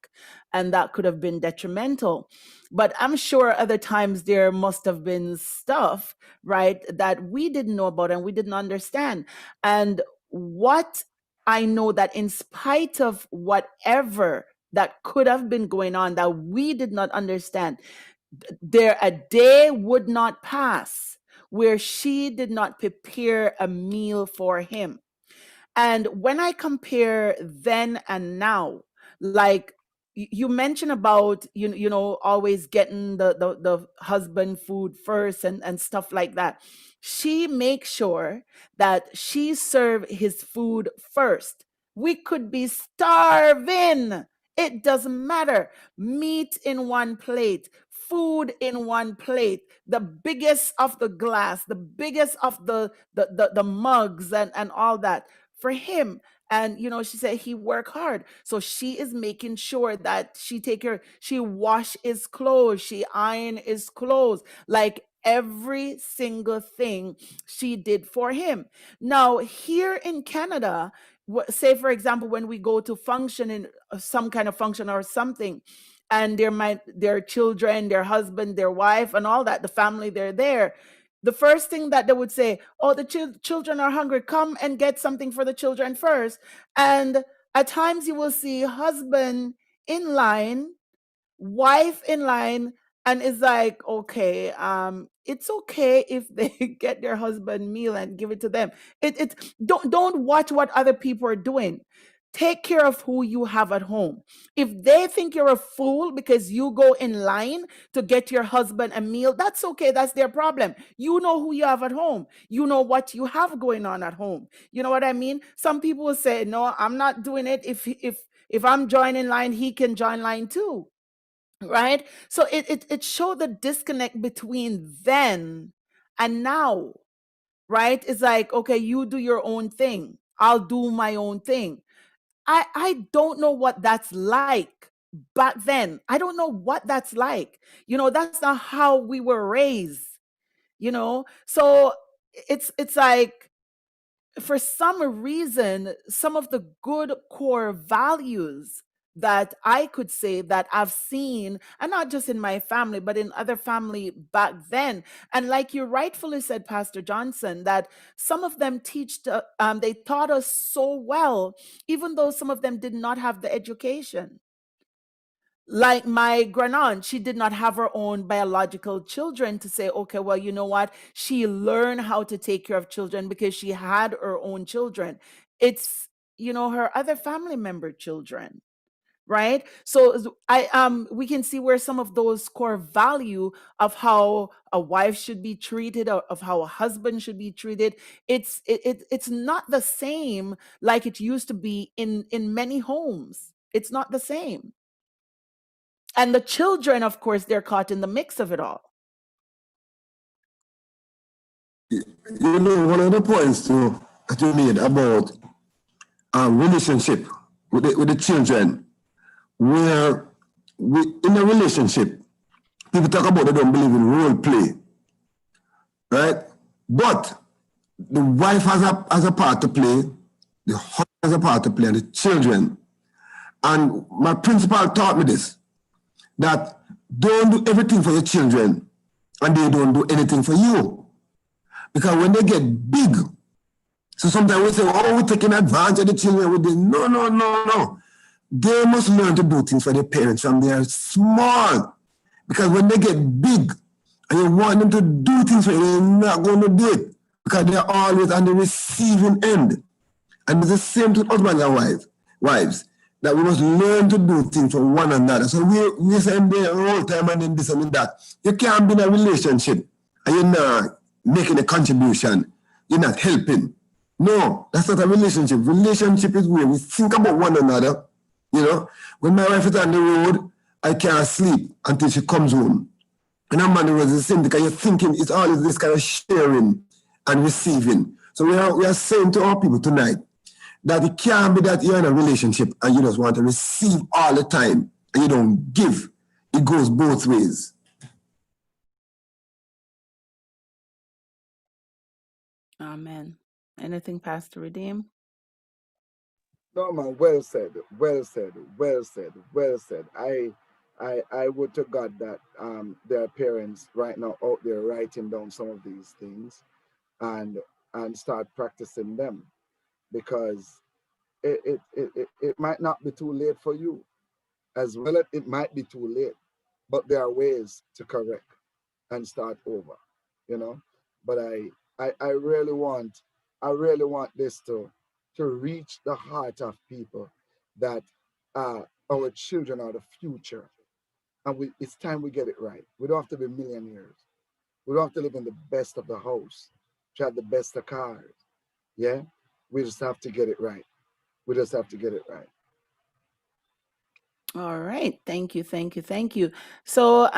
and that could have been detrimental. But I'm sure other times there must have been stuff, right, that we didn't know about and we didn't understand. And what I know, that in spite of whatever that could have been going on that we did not understand, there a day would not pass where she did not prepare a meal for him. And when I compare then and now, like you mentioned about always getting the husband food first and stuff like that. She makes sure that she serve his food first. We could be starving. It doesn't matter. Meat in one plate, food in one plate, the biggest of the glass, the biggest of the mugs and all that for him. And she said he work hard, so she is making sure that she take care, she wash his clothes, she iron his clothes, like every single thing she did for him. Now here in Canada, say for example, when we go to function in some kind of function or something, and their children, their husband, their wife, and all that, the family, they're there, the first thing that they would say, oh, the children are hungry, come and get something for the children first. And at times you will see husband in line, wife in line, and it's like, okay, it's okay if they get their husband meal and give it to them. Don't watch what other people are doing. Take care of who you have at home. If they think you're a fool because you go in line to get your husband a meal, that's okay. That's their problem. You know who you have at home. You know what you have going on at home. You know what I mean? Some people will say, no, I'm not doing it. If I'm joining line, he can join line too. Right? So it showed the disconnect between then and now. Right? It's like, okay, you do your own thing. I'll do my own thing. I don't know what that's like back then. I don't know what that's like. That's not how we were raised, So it's like, for some reason, some of the good core values that I could say that I've seen, and not just in my family, but in other family back then. And like you rightfully said, Pastor Johnson, that some of them they taught us so well, even though some of them did not have the education. Like my grandaunt, she did not have her own biological children to say, okay, well, you know what? She learned how to take care of children because she had her own children. It's, her other family member children, right? So we can see where some of those core value of how a wife should be treated, or of how a husband should be treated, it's not the same like it used to be in many homes. It's not the same. And the children, of course, they're caught in the mix of it all. One of the points that you made about relationship with the children, where in a relationship, people talk about they don't believe in role play, right? But the wife has a part to play, the husband has a part to play, and the children. And my principal taught me this, that don't do everything for your children and they don't do anything for you. Because when they get big, so sometimes we say, oh, we're taking advantage of the children with this. No. They must learn to do things for their parents from they are small. Because when they get big and you want them to do things for you, they're not going to do it. Because they're always on the receiving end. And it's the same to husbands and wives. That we must learn to do things for one another. So we say there all the time and then this and that. You can't be in a relationship and you're not making a contribution. You're not helping. No, that's not a relationship. Relationship is where we think about one another. When my wife is on the road, I can't sleep until she comes home. And I'm on the road, it's the same because you're thinking it's always this kind of sharing and receiving. So we are saying to our people tonight, that it can't be that you're in a relationship and you just want to receive all the time and you don't give. It goes both ways. Amen. Anything, Pastor Redeem? No, man, well said, well said, well said, well said. I would to God that there are parents right now out there writing down some of these things and start practicing them, because it might not be too late for you, as well as it might be too late, but there are ways to correct and start over, you know. But I really want this to reach the heart of people, that our children are the future, and it's time we get it right. We don't have to be millionaires. We don't have to live in the best of the house, to have the best of cars. Yeah, we just have to get it right. We just have to get it right. All right. Thank you. Thank you. Thank you. So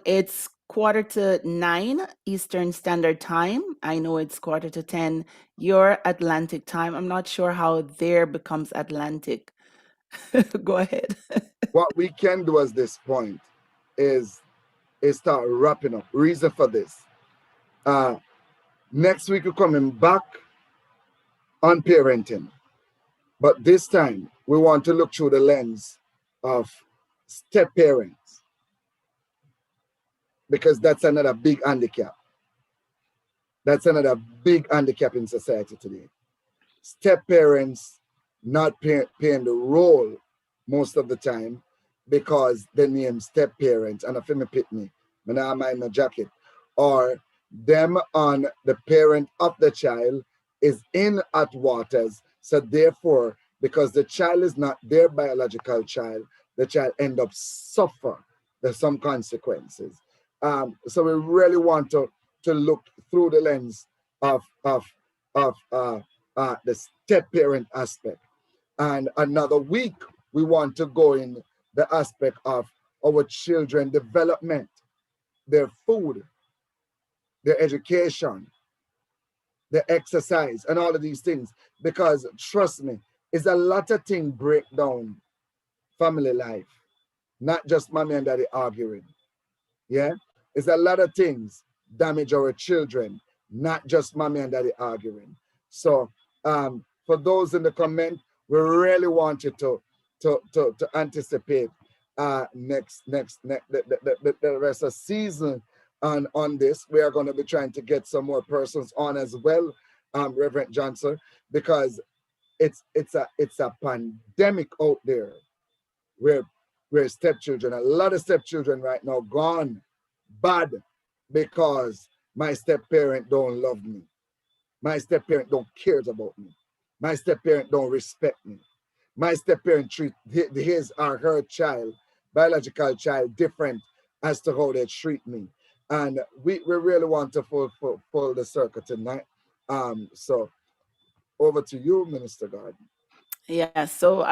it's 8:45 Eastern Standard Time. I know it's 9:45 your Atlantic time. I'm not sure how there becomes Atlantic. Go ahead. What we can do at this point is start wrapping up. Reason for this. Next week we're coming back on parenting, but this time we want to look through the lens of step parents, because that's another big handicap. That's another big handicap in society today. Step parents not paying the role most of the time, because they name step parents and a family pitney, and I mind no jacket, or them on the parent of the child is in hot waters. So therefore, because the child is not their biological child, the child end up suffer. There's some consequences. So we really want to look through the lens of the step parent aspect. And another week, we want to go in the aspect of our children development, their food, their education, their exercise, and all of these things. Because trust me, it's a lot of things break down family life, not just mommy and daddy arguing. Yeah, it's a lot of things damage our children, not just mommy and daddy arguing. So for those in the comment, we really want you to anticipate the rest of season on this. We are going to be trying to get some more persons on as well, Reverend Johnson, because it's a pandemic out there where stepchildren, a lot of stepchildren right now gone bad because my step parent don't love me. My step parent don't cares about me. My step parent don't respect me. My step parent treat his or her child, biological child, different as to how they treat me. And we really want to pull the circle tonight. So over to you, Minister Garden. Yeah, so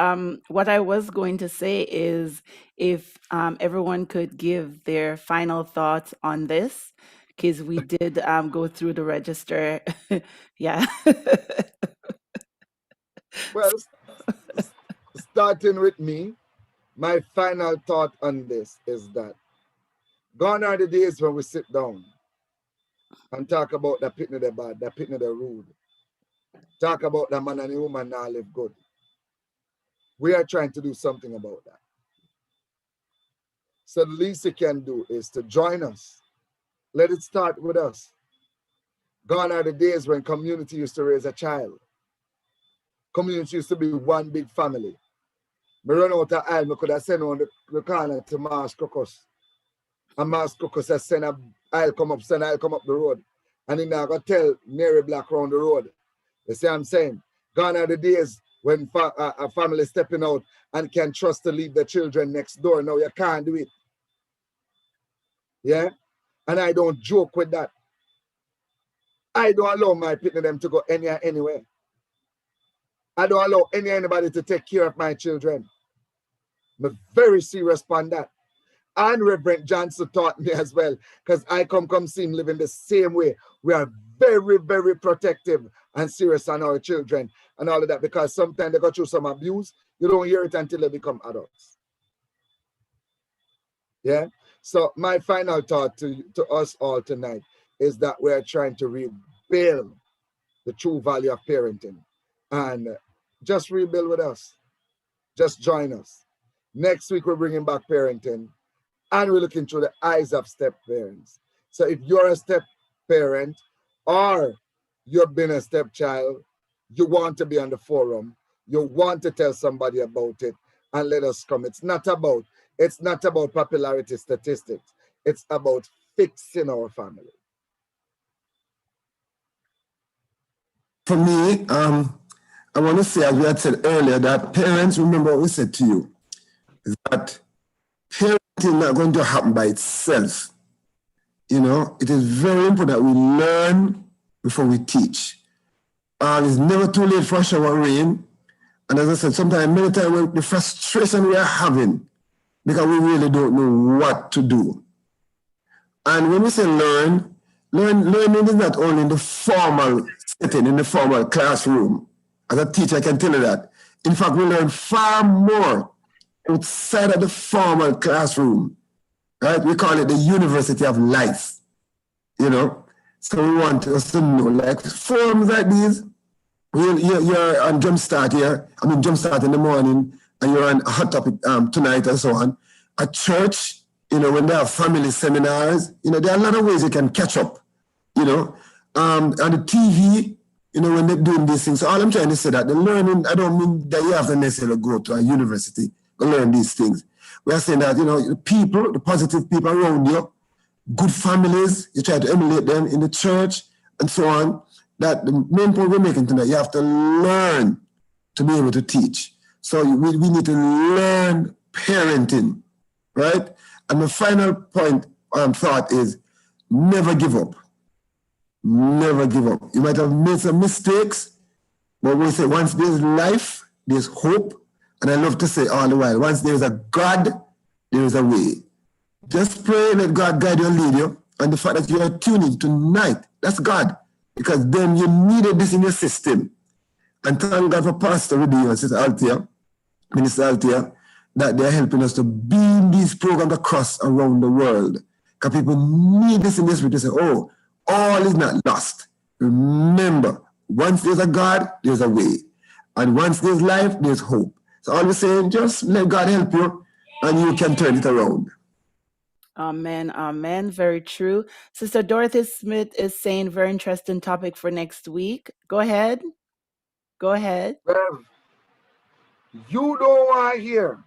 what I was going to say is, if everyone could give their final thoughts on this, because we did go through the register. Yeah. Well, starting with me, my final thought on this is that gone are the days when we sit down and talk about the pitney the bad, the pitney the rude. Talk about the man and the woman now live good. We are trying to do something about that. So the least you can do is to join us. Let it start with us. Gone are the days when community used to raise a child. Community used to be one big family. Me run out of aisle, me could have sent on the corner to Mars Cocos. And Mars Cocos has sent a aisle come up the road. And he now got tell Mary Black round the road. You see what I'm saying? Gone are the days when a family stepping out and can trust to leave the children next door. Now you can't do it. Yeah? And I don't joke with that. I don't allow my pitney them to go anywhere. I don't allow anybody to take care of my children. I'm very serious on that. And Reverend Johnson taught me as well, because I come see him living the same way. We are very, very protective and serious on our children and all of that, because sometimes they go through some abuse. You don't hear it until they become adults. Yeah? So my final thought to us all tonight is that we're trying to rebuild the true value of parenting. And just rebuild with us. Just join us. Next week, we're bringing back parenting, and we're looking through the eyes of step parents. So if you're a step parent or you've been a stepchild, you want to be on the forum, you want to tell somebody about it, and let us come. It's not about popularity statistics. It's about fixing our family. For me, I want to say, as we had said earlier, that parents, remember what we said to you, is that parenting is not going to happen by itself. You know, it is very important that we learn before we teach. It's never too late for a shower rain. And as I said, sometimes, many times, the frustration we are having because we really don't know what to do. And when we say learning is not only in the formal setting, in the formal classroom. As a teacher, I can tell you that. In fact, we learn far more outside of the formal classroom, right? We call it the University of Life, you know? So we want us to know, like, forums like these, you're on Jumpstart here, Jumpstart in the morning, and you're on Hot Topic tonight and so on. At church, you know, when they have family seminars, you know, there are a lot of ways you can catch up, you know? On the TV, you know, when they're doing these things. So all I'm trying to say that the learning, I don't mean that you have to necessarily go to a university to learn these things. We are saying that, you know, the people, the positive people around you, good families, you try to emulate them in the church and so on. That the main point we're making tonight, you have to learn to be able to teach. So we need to learn parenting, right? And the final point, thought is never give up. Never give up. You might have made some mistakes, but we say once there's life, there's hope. And I love to say all the while, once there's a God, there is a way. Just pray, let God guide you and lead you. And the fact that you are tuning tonight, that's God. Because then you needed this in your system. And thank God for Pastor Rudy and Sister Althea, Minister Althea, that they're helping us to beam these programs across around the world. Because people need this in this way to say, oh, all is not lost. Remember, once there's a God, there's a way. And once there's life, there's hope. So all we're saying, just let God help you and you can turn it around. Amen. Amen. Very true. Sister Dorothy Smith is saying very interesting topic for next week. Go ahead. Go ahead. Bev, you don't want to hear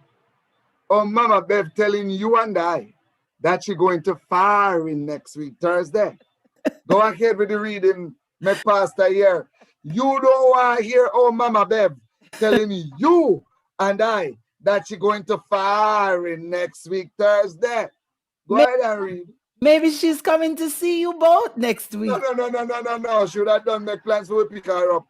Mama Bev telling you and I that she's going to fire in next week, Thursday. Go ahead with the reading, my pastor here. You don't want to hear Mama Bev telling you and I that she's going to fire in next week, Thursday. Go ahead and read. Maybe she's coming to see you both next week. No. Should have done my plans to pick her up.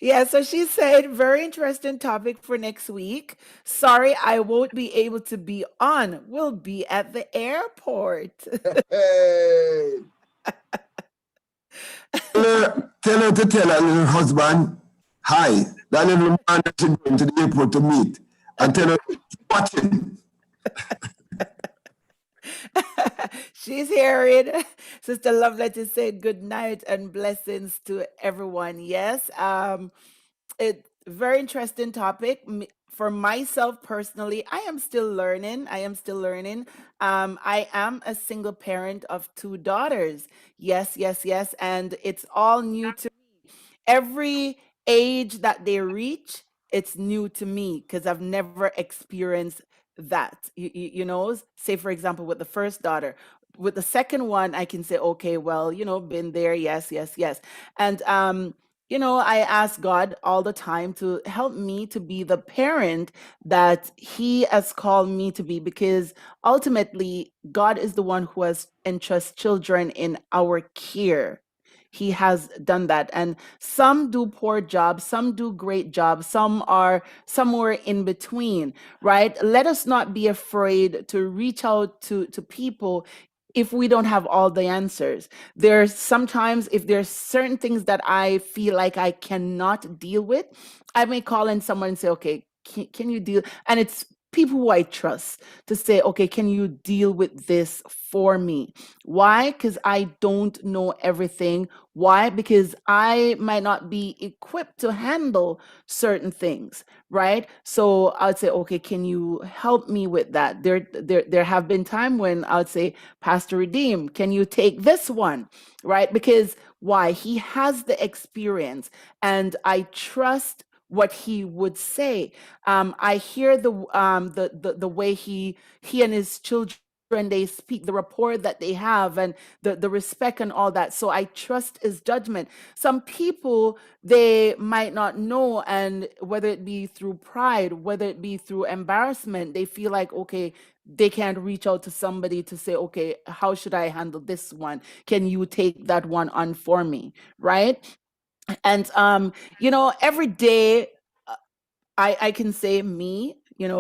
Yeah, so she said, very interesting topic for next week. Sorry, I won't be able to be on. We'll be at the airport. Hey. Tell her to tell her little husband, hi, that little man that she's going to the airport to meet. And tell her, watching. She's hearing. Sister Lovelet said good night and blessings to everyone. Yes, it very interesting topic. For myself personally, I am still learning. I am a single parent of 2 daughters. Yes, and it's all new to me. Every age that they reach, it's new to me because I've never experienced that. You know, say for example, with the first daughter, with the second one, I can say, okay, well, you know, been there, yes. And you know, I ask God all the time to help me to be the parent that He has called me to be, because ultimately, God is the one who has entrusted children in our care. He has done that. And some do poor jobs, some do great jobs, some are somewhere in between, right? Let us not be afraid to reach out to people if we don't have all the answers. There's sometimes, if there's certain things that I feel like I cannot deal with, I may call in someone and say, okay, can you deal? And it's people who I trust to say, okay, can you deal with this for me? Why? Because I don't know everything. Why? Because I might not be equipped to handle certain things, right? So I'd say, okay, can you help me with that? There have been time when I would say, Pastor Redeem, can you take this one, right? Because why? He has the experience, and I trust what he would say. I hear the way he and his children, they speak, the rapport that they have, and the respect and all that. So I trust his judgment. Some people, they might not know, and whether it be through pride, whether it be through embarrassment, they feel like, okay, they can't reach out to somebody to say, okay, how should I handle this one? Can you take that one on for me? Right? And every day, I can say, me,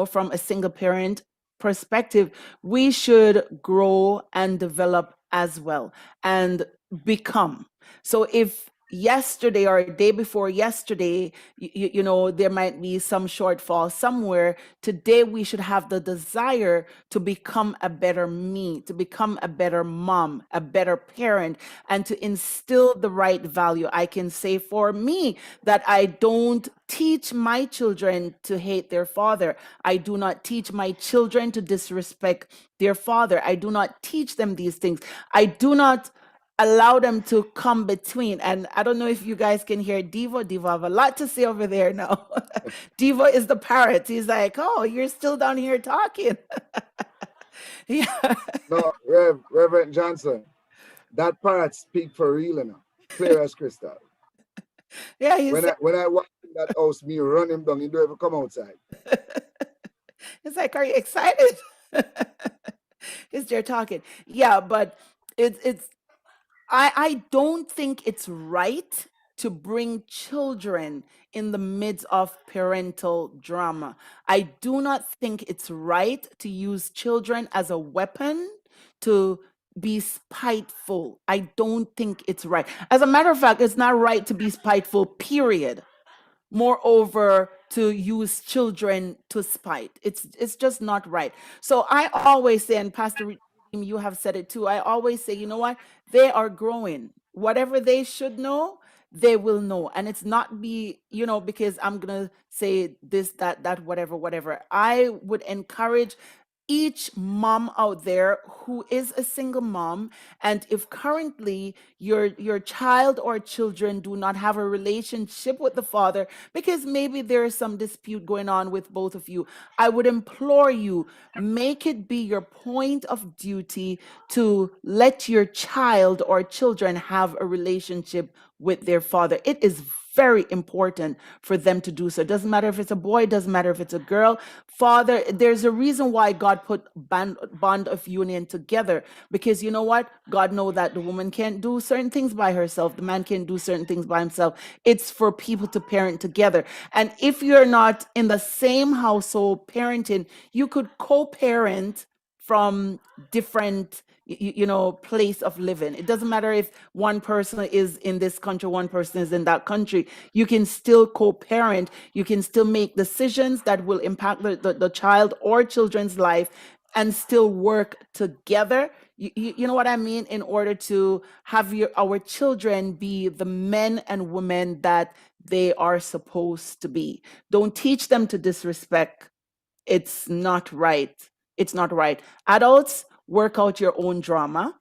from a single parent perspective, we should grow and develop as well and become. So if yesterday or a day before yesterday, there might be some shortfall somewhere, today we should have the desire to become a better me, to become a better mom, a better parent, and to instill the right value. I can say for me that I don't teach my children to hate their father. I do not teach my children to disrespect their father. I do not teach them these things. I do not allow them to come between. And I don't know if you guys can hear Devo. Devo have a lot to say over there now. Devo is the parrot. He's like, oh, you're still down here talking. Yeah. No, Reverend Johnson, that parrot speak for real now. Clear as crystal. Yeah, he said, When I walk in that house, me run him down, he don't ever come outside. it's like, are you excited? Is there talking? Yeah, but it's I don't think it's right to bring children in the midst of parental drama. I do not think it's right to use children as a weapon to be spiteful. I don't think it's right. As a matter of fact, it's not right to be spiteful, period. Moreover, to use children to spite, it's just not right. So I always say, and Pastor Redeem, you have said it too, I always say, you know what, they are growing. Whatever they should know, they will know. And it's not be, because I'm gonna say this, that, whatever. I would encourage each mom out there who is a single mom, and if currently your child or children do not have a relationship with the father, because maybe there is some dispute going on with both of you, I would implore you, make it be your point of duty to let your child or children have a relationship with their father. It is very important for them to do so. It doesn't matter if it's a boy, it doesn't matter if it's a girl. Father, there's a reason why God put bond of union together, because you know what? God knows that the woman can't do certain things by herself, the man can't do certain things by himself. It's for people to parent together. And if you're not in the same household parenting, you could co-parent from different place of living. It doesn't matter if one person is in this country, one person is in that country. You can still co-parent. You can still make decisions that will impact the child or children's life, and still work together. You know what I mean? In order to have our children be the men and women that they are supposed to be. Don't teach them to disrespect. It's not right. It's not right. Adults, work out your own drama,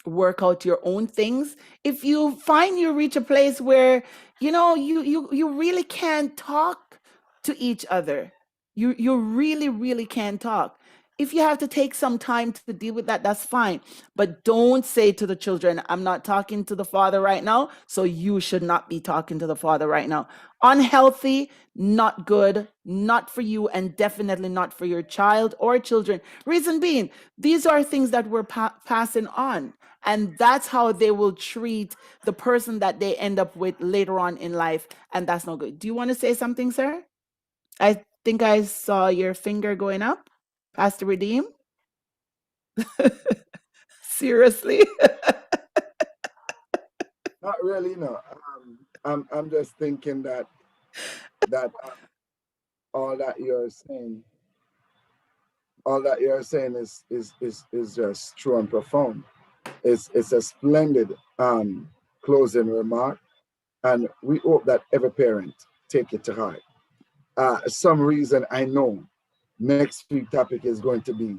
work out your own things. If you find you reach a place where you really can't talk to each other, you really can't talk. If you have to take some time to deal with that, that's fine. But don't say to the children, I'm not talking to the father right now, so you should not be talking to the father right now. Unhealthy, not good, not for you, and definitely not for your child or children. Reason being, these are things that we're passing on. And that's how they will treat the person that they end up with later on in life. And that's not good. Do you want to say something, sir? I think I saw your finger going up. Pastor Redeem? Seriously? Not really, no. I'm just thinking that all that you're saying all that you're saying is just true and profound. It's a splendid closing remark, and we hope that every parent take it to heart. Some reason I know next week topic is going to be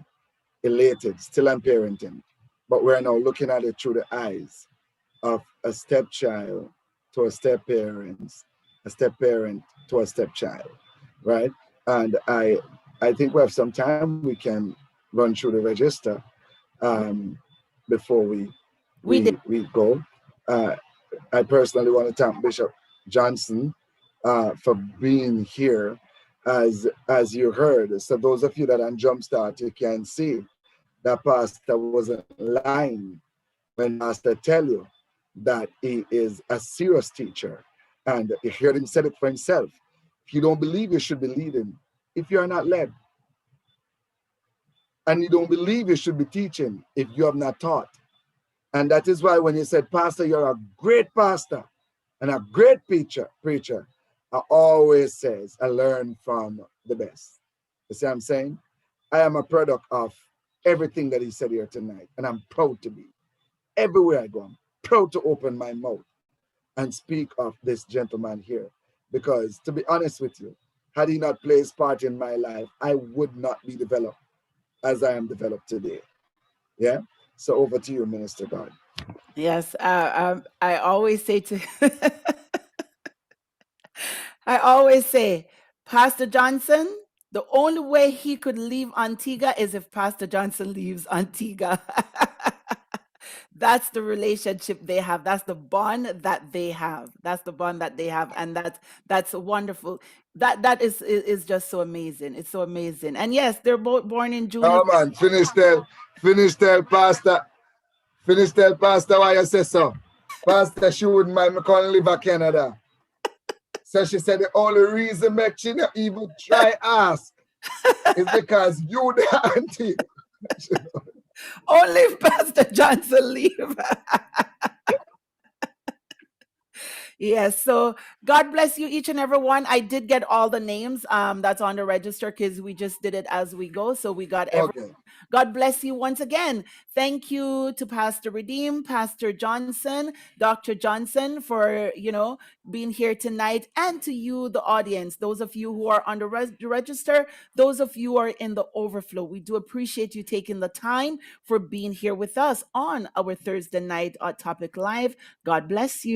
elated, still on parenting, but we're now looking at it through the eyes of a stepchild to a step-parent, a step-parent to a stepchild, right? And I think we have some time. We can run through the register before we go. I personally want to thank Bishop Johnson for being here. As you heard, so those of you that are on Jumpstart, you can see that Pastor wasn't lying when Pastor tell you that he is a serious teacher, and you heard him said it for himself. If you don't believe, you should be leading. If you are not led, and you don't believe, you should be teaching if you have not taught. And that is why when you said, Pastor, you're a great pastor and a great preacher, I always says, I learn from the best. You see what I'm saying? I am a product of everything that he said here tonight, and I'm proud to be. Everywhere I go, I'm proud to open my mouth and speak of this gentleman here. Because to be honest with you, had he not played his part in my life, I would not be developed as I am developed today. Yeah? So over to you, Minister God. Yes, I always say to I always say, Pastor Johnson, the only way he could leave Antigua is if Pastor Johnson leaves Antigua. That's the relationship they have. That's the bond that they have. That's the bond that they have, and that's wonderful. That is just so amazing. It's so amazing. And yes, they're both born in June. Oh man, finish tell Pastor why you say so. Pastor, she wouldn't mind me calling live in Canada. So she said the only reason make she not even try ask is because you the auntie. Only if Pastor Johnson leave. Yes, so God bless you each and every one. I did get all the names that's on the register because we just did it as we go. So we got everyone. Okay. God bless you once again. Thank you to Pastor Redeem, Pastor Johnson, Dr. Johnson for, being here tonight, and to you, the audience, those of you who are on the register, those of you who are in the overflow. We do appreciate you taking the time for being here with us on our Thursday night Topic Live. God bless you.